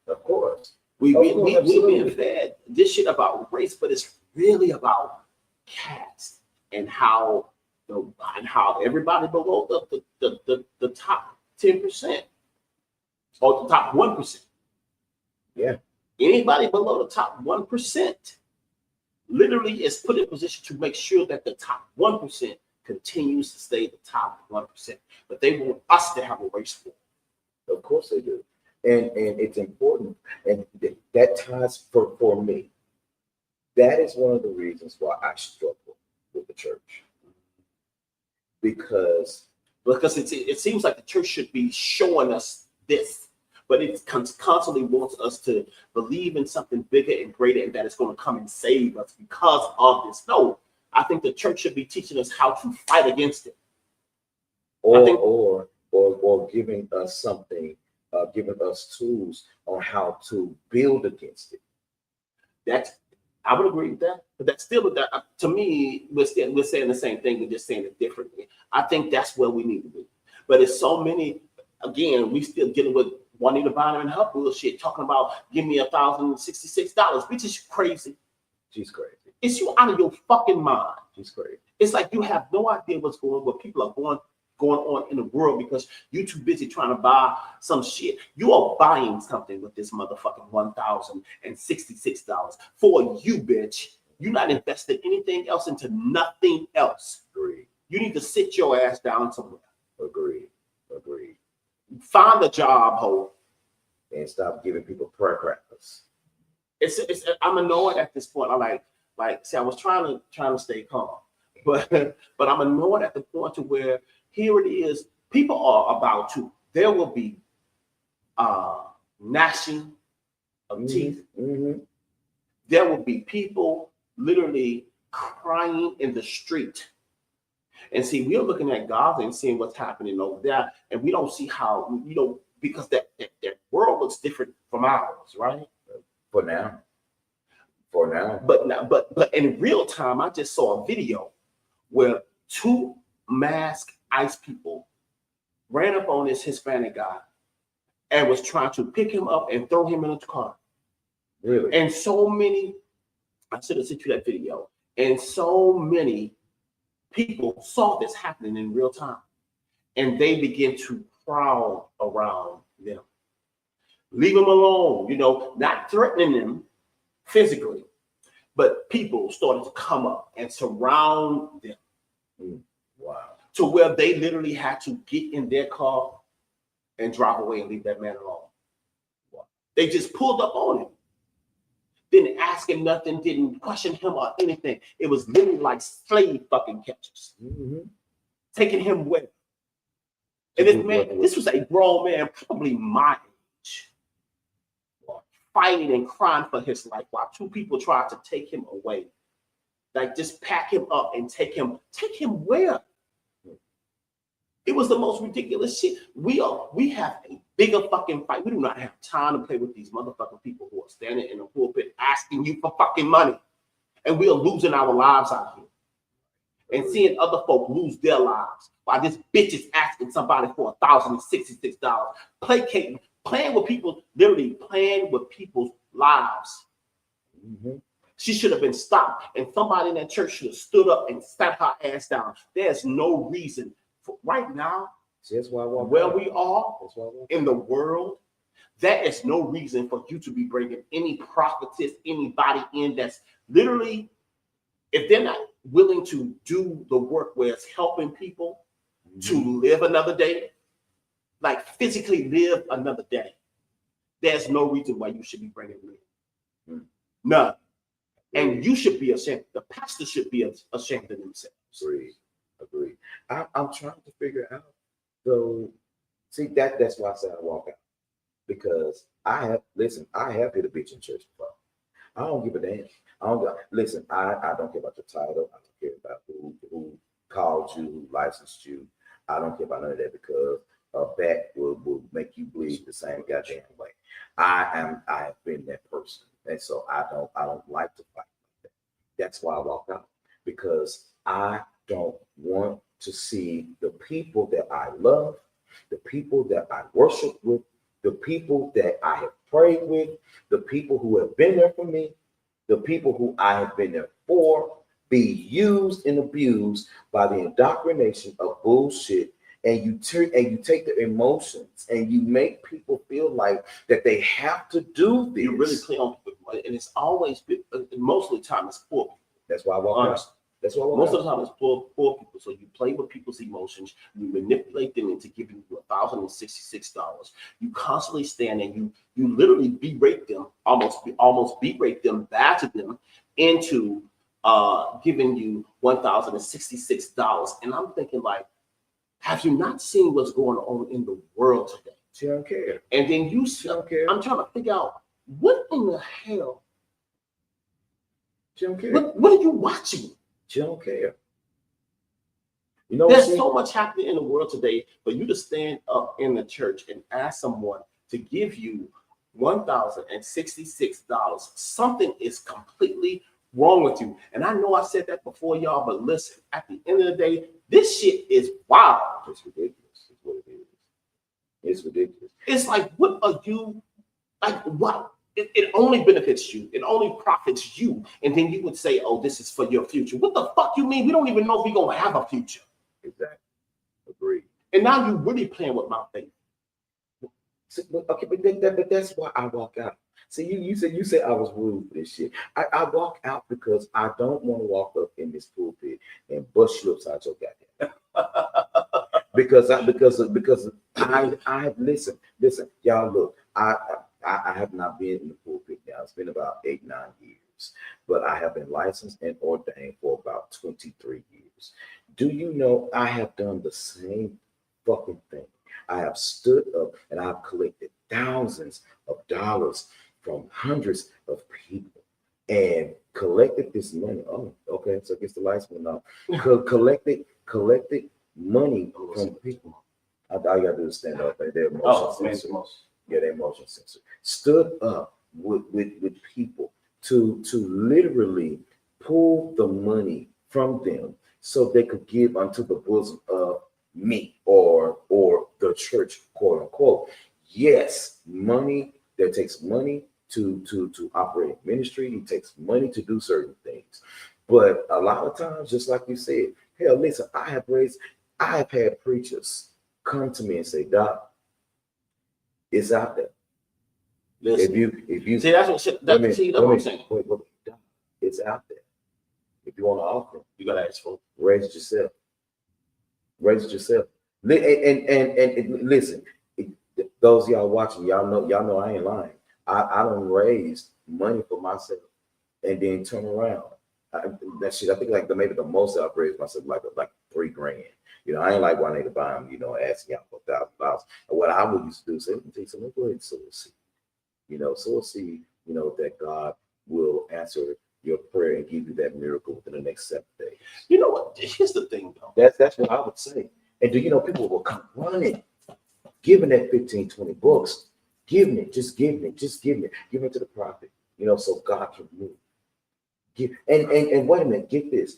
Of course. We've been fed this shit about race, but it's really about caste and how everybody below the top 10% or the top 1%. Yeah. Anybody below the top 1% literally is put in position to make sure that the top 1% continues to stay the top 1%. But they want us to have a race war. Of course they do. And it's important. And that ties for me. That is one of the reasons why I struggle with the church. Because it seems like the church should be showing us this, but it constantly wants us to believe in something bigger and greater and that it's going to come and save us because of this. No, I think the church should be teaching us how to fight against it. Or giving us something, giving us tools on how to build against it. I would agree with that, but that's still to me, we're saying the same thing, we're just saying it differently. I think that's where we need to be. But it's so many, again, we still dealing with Juanita Bynum and her bullshit, talking about give me $1,066. Bitch, is crazy. She's crazy. It's you out of your fucking mind. She's crazy. It's like you have no idea what's what people are going on in the world because you're too busy trying to buy some shit. You are buying something with this motherfucking $1,066 for you, bitch. You're not investing anything else into nothing else. Agreed. You need to sit your ass down somewhere. Agreed. Find a job, ho. And stop giving people prayer crackers. I'm annoyed at this point. I see, I was trying to stay calm, but I'm annoyed at the point to where here it is. People are about to. There will be gnashing of teeth. Mm-hmm. There will be people literally crying in the street. And see, we're looking at Gaza and seeing what's happening over there, and we don't see how, because that world looks different from ours, right? For now. But in real time, I just saw a video where two masked ICE people ran up on this Hispanic guy and was trying to pick him up and throw him in a car. Really? And so many, I should have sent you that video, and so many people saw this happening in real time, and they began to prowl around them. Leave them alone, not threatening them physically, but people started to come up and surround them. Wow. To where they literally had to get in their car and drive away and leave that man alone. Wow. They just pulled up on him. Didn't ask him nothing, didn't question him or anything. It was literally like slave fucking catchers. Mm-hmm. Taking him with. And this was a grown man, probably my age, fighting and crying for his life while two people tried to take him away. Like, just pack him up and take him where? It was the most ridiculous shit. We have a bigger fucking fight. We do not have time to play with these motherfucking people who are standing in the pulpit asking you for fucking money. And we are losing our lives out here. And seeing other folk lose their lives while this bitch is asking somebody for $1,066, placating, playing with people, literally playing with people's lives. Mm-hmm. She should have been stopped, and somebody in that church should have stood up and sat her ass down. There's no reason for right now. See, that's why where we are in the world, There is no reason for you to be bringing any prophetess, anybody in that's literally, if they're not willing to do the work where it's helping people to live another day, like physically live another day, there's no reason why you should be bringing them in. None. And you should be ashamed. The pastor should be ashamed of themselves. Agree. I'm trying to figure out. So, see, that's why I said I walk out. Because I have hit a bitch in church before. I don't give a damn. I don't care about your title. I don't care about who called you, who licensed you. I don't care about none of that, because a bat will make you bleed the same goddamn way. I have been that person. And so I don't like to fight like that. That's why I walk out, because I don't want to see the people that I love, the people that I worship with, the people that I have prayed with, the people who have been there for me, the people who I have been there for, be used and abused by the indoctrination of bullshit. And you take the emotions and you make people feel like that they have to do this. You really play on people, and it's always been, most of the time it's poor people. That's why I walk out. That's why I walk most out. of the time it's poor people. So you play with people's emotions, you manipulate them into giving you $1,066. You constantly stand and you literally berate them, almost berate them, batter them into giving you $1,066. And I'm thinking, like, have you not seen what's going on in the world today? She don't care. And then She don't care. I'm trying to figure out, what in the hell? She don't care. What are you watching? She don't care. You know, there's so much happening in the world today for you to stand up in the church and ask someone to give you $1,066. Something is completely wrong with you. And I know I said that before, y'all, but listen, at the end of the day, this shit is wild. It's ridiculous. It's what it is. It's ridiculous. It's like, what are you, like, wow. It only benefits you. It only profits you. And then you would say, oh, this is for your future. What the fuck you mean? We don't even know if we're going to have a future. Exactly. Agreed. And now you're really playing with my faith. Okay, but that's why I walk out. See, you said I was rude for this shit. I walk out because I don't want to walk up in this pulpit and bust you upside your goddamn. because I have listen, y'all, look, I have not been in the pulpit now. It's been about 8-9 years, but I have been licensed and ordained for about 23 years. Do you know I have done the same fucking thing? I have stood up and I've collected thousands of dollars from hundreds of people and collected this money. Oh, okay, so I guess the lights went off. Collected money from people. All you gotta do is stand up. They're motion censored. Yeah, they're motion censored. Stood up with people to literally pull the money from them so they could give unto the bosom of me or the church, quote unquote. Yes, money. There takes money to operate ministry. It takes money to do certain things. But a lot of times, just like you said, hell, listen, I have had preachers come to me and say, Doc, it's out there. Listen, if you see, that's what I'm saying. Wait, Doc, it's out there. If you want to offer, you gotta ask for it. Raise it yourself. Raise it yourself. And listen, those of y'all watching, y'all know I ain't lying. I don't raise money for myself and then turn around. That shit, I think like maybe the most I've raised myself like $3,000. You know, I ain't like wanting to buy them, asking out for $1,000. And what I would used to do is say, let me take some, go ahead and sow a seed. Sow a seed, that God will answer your prayer and give you that miracle within the next 7 days. You know what? Here's the thing, though. That's what I would say. And people will come running, giving that 15, 20 bucks, giving it to the prophet, so God can move. And wait a minute, get this.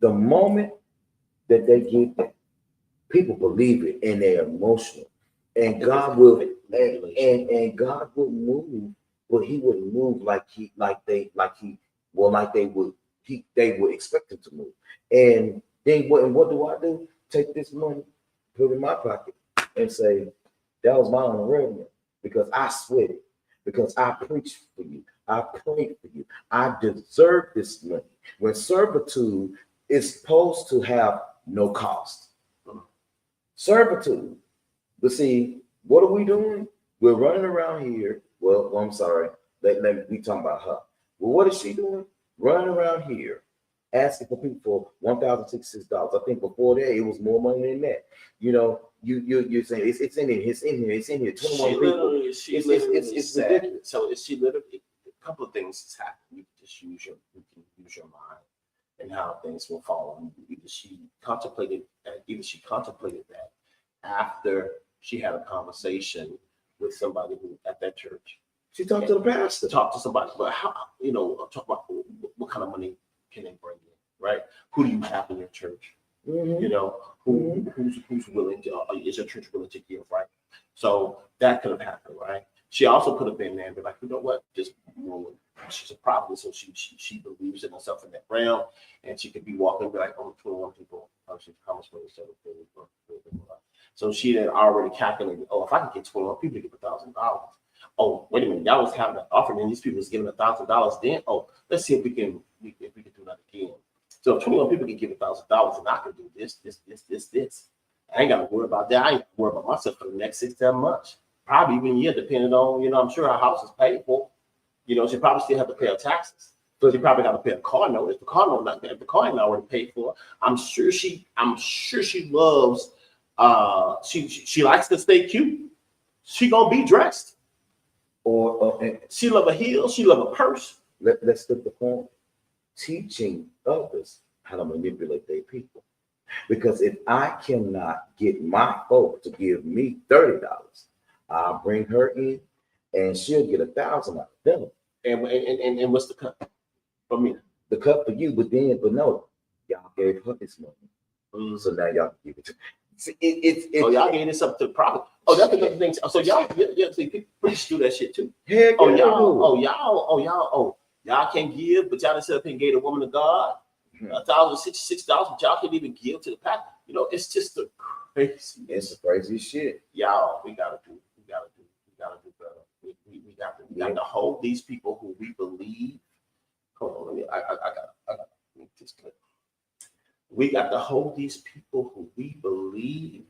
The moment that they give that, people believe it and they're emotional. And God will and God will move, but he wouldn't move they would expect him to move. And then what do I do? Take this money, put it in my pocket, and say, that was my own revenue. because I sweated, because I preached for you, I prayed for you. I deserve this money. When servitude is supposed to have no cost. Servitude. But see, what are we doing? We're running around here. Well, I'm sorry. We talking about her. Well, what is she doing? Running around here, asking for people for $1,066. I think before that it was more money than that. You know, you're saying it's in here, it's in here, it's in here. 21 people. It's ridiculous. So she literally, a couple of things has happened. You can just use your mind and how things will fall on you. Either she contemplated that after she had a conversation with somebody who at that church. She talked to the pastor. Talk to somebody, but how, talk about what kind of money can they bring in, right? Who do you have in your church? Mhm. You know, who's willing to, is your church willing to give, right? So that could have happened, right? She also could have been there and be like, you know what, just she's a prophet, so she believes in herself in that realm, and she could be walking and be like, oh, 21 people, how much money is that? So she had already calculated, oh, if I can get 21 people to give $1,000. Oh, wait a minute, y'all was having an offering and these people was giving $1,000. Then, oh, let's see if we can do that again. So if 21 people can give $1,000 and I can do this. I ain't got to worry about that. I ain't got to worry about myself for the next 6-7 months. Probably even a year, depending on, I'm sure her house is paid for. She probably still have to pay her taxes. So she probably got to pay a car note. If the car ain't already paid for, I'm sure she loves, she likes to stay cute. She gonna be dressed. Or she love a heel, she love a purse. Let's flip the point. Teaching others how to manipulate their people. Because if I cannot get my folk to give me $30, I'll bring her in and she'll get $1,000 out of them. And what's the cut for me? The cut for you, but no, y'all gave her this money. So now y'all can give it to so y'all gave this up to the prophet. Oh, that's another thing. So y'all, see, priests do that shit too. Heck Y'all can't give, but y'all just sit up and gave a woman of God $1,066, but y'all can't even give to the pastor. It's just the crazy. It's the crazy shit. Y'all, we gotta do better. We got to hold these people who we believe. Hold on, I got make this clear. We got to hold these people who we believe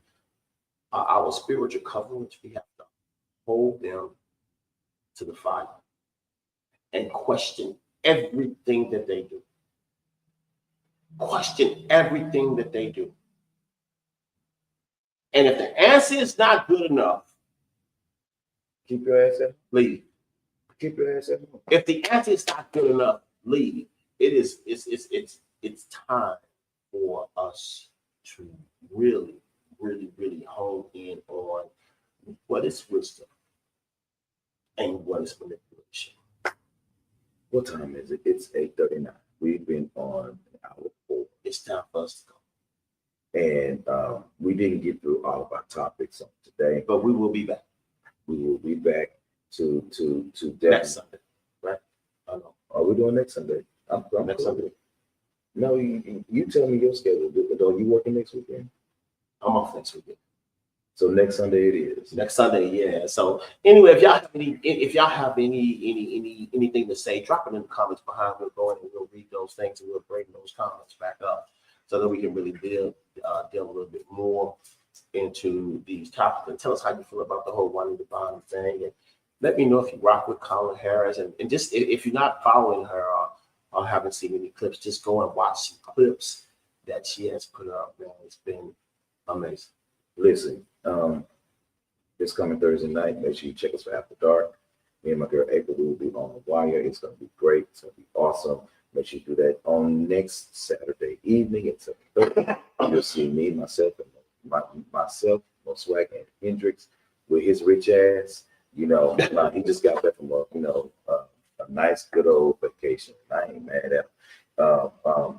are our spiritual coverage. We have to hold them to the fire and question everything that they do. Question everything that they do. And if the answer is not good enough, keep your ass at leave. Keep your ass at home. If the answer is not good enough, leave. It's time for us to really, really, really hone in on what is wisdom and what is manipulation. What time is it? It's 8:39. We've been on hour 4. It's time for us to go. And we didn't get through all of our topics on today, but we will be back. We will be back to next Sunday, right? I know. Are we doing next Sunday? I'm next Sunday. No, you tell me your schedule. Are you working next weekend? I'm off next weekend. So next Sunday it is. Next Sunday, yeah. So anyway, if y'all have anything to say, drop it in the comments behind. We'll go in and we'll read those things and we'll bring those comments back up so that we can really delve a little bit more into these topics and tell us how you feel about the whole Juanita Bynum thing. And let me know if you rock with Kamala Harris, and just if you're not following her or haven't seen any clips, just go and watch some clips that she has put up. Man, it's been amazing. Listen, this coming Thursday night, make sure you check us for After Dark. Me and my girl April will be on the wire. It's going to be great. It's going to be awesome. Make sure you do that on next Saturday evening at 7:30. You'll see me, myself, Mo Swag, and Hendrix with his rich ass. He just got back from a nice good old vacation. I ain't mad at him.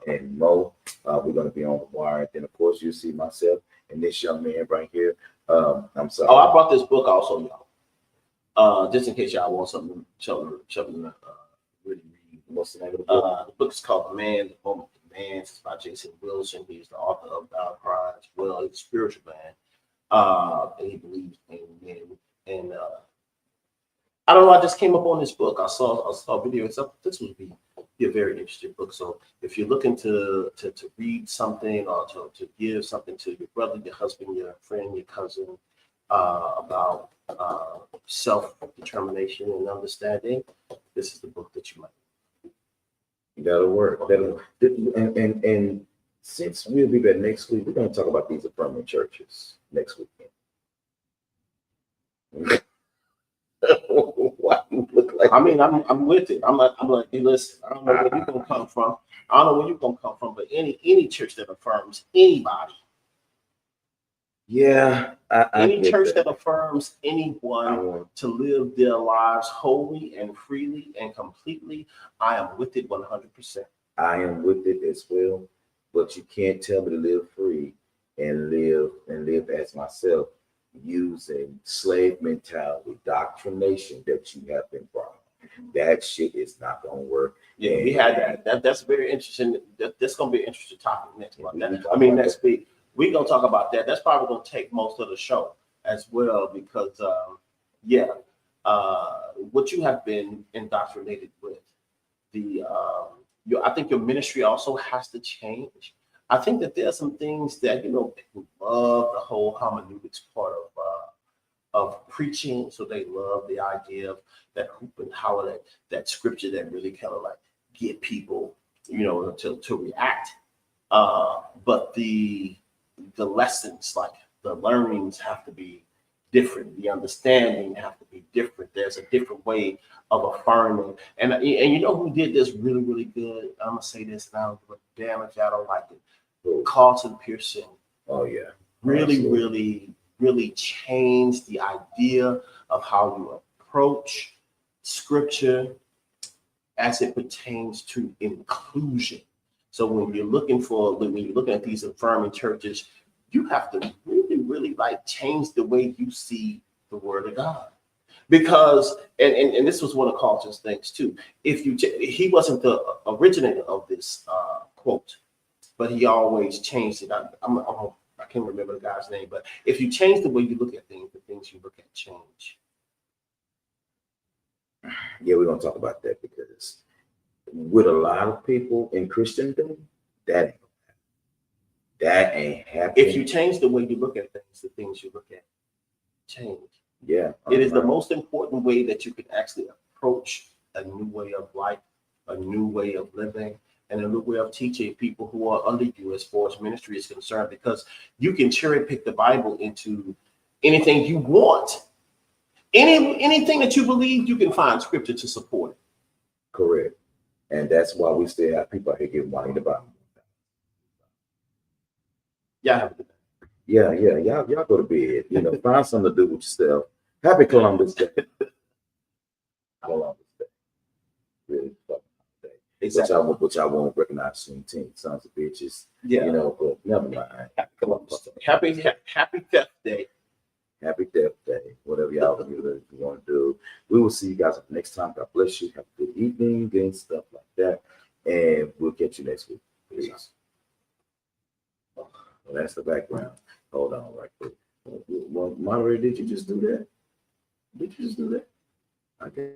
And Mo, we're going to be on the wire. Then of course you see myself and this young man right here. I'm sorry. Oh, I brought this book also, y'all. Just in case y'all want something really read. What's the name of the book? The book is called The Man, The Moment Demands. It's by Jason Wilson. He's the author of Battle Cries. Well, he's a spiritual man. And he believes in men and I don't know. I just came up on this book. I saw a video. This would be a very interesting book. So if you're looking to read something or to give something to your brother, your husband, your friend, your cousin about self-determination and understanding, this is the book that you might. That'll work. And since we'll be back next week, we're going to talk about these affirming churches next weekend. Why you look like? I mean, I'm with it. I'm like, hey, listen, I don't know where you're gonna come from. I don't know where you're gonna come from, but any church that affirms anybody, Yeah, I any get church that. that affirms I anyone want- to live their lives wholly and freely and completely, I am with it 100%. I am with it as well, but you can't tell me to live free and live as myself using slave mentality, doctrination that you have been brought. That shit is not gonna work. Yeah, we had that. That's very interesting. That's gonna be an interesting topic next month. Yeah, we talk I mean, about next week we're gonna talk about that. That's probably gonna take most of the show as well because, what you have been indoctrinated with, I think your ministry also has to change. I think that there are some things that people love the whole hermeneutics part of preaching, so they love the idea of that hoop and holler, that scripture that really kind of like get people, to react. But the lessons, like the learnings, have to be different. The understanding have to be different. There's a different way of affirming. And you know who did this really, really good? I'm gonna say this now, but damn if y'all don't like it. Carlton Pearson Oh yeah, really, absolutely. really, really changed the idea of how you approach scripture as it pertains to inclusion. So when you're looking at these affirming churches, you have to really, really like change the way you see the word of God. Because and this was one of Carlton's things too. He wasn't the originator of this quote, but he always changed it. I can't remember the guy's name, but if you change the way you look at things, the things you look at change. Yeah, we're gonna talk about that because with a lot of people in Christendom, that ain't happening. If you change the way you look at things, the things you look at change. Yeah, It is the most important way that you can actually approach a new way of life, a new way of living, and a new way of teaching people who are under you as far as ministry is concerned, because you can cherry pick the Bible into anything you want. Anything that you believe, you can find scripture to support it. correct. And that's why we still have people out here getting money in the Bible. Yeah, have a good night. Yeah. Y'all go to bed. Find something to do with yourself. Happy Columbus Day. Columbus Day. Really fucking day. Exactly. Which I won't recognize Juneteenth, sons of bitches. Yeah. But never mind. Happy Columbus Day. Happy Theft Day. Happy Death Day. Whatever y'all want to do. We will see you guys next time. God bless you. Have a good evening and stuff like that. And we'll catch you next week. Peace. Well, that's the background. Hold on right quick. Well, moderator, did you just do that? Did you just do that? Okay.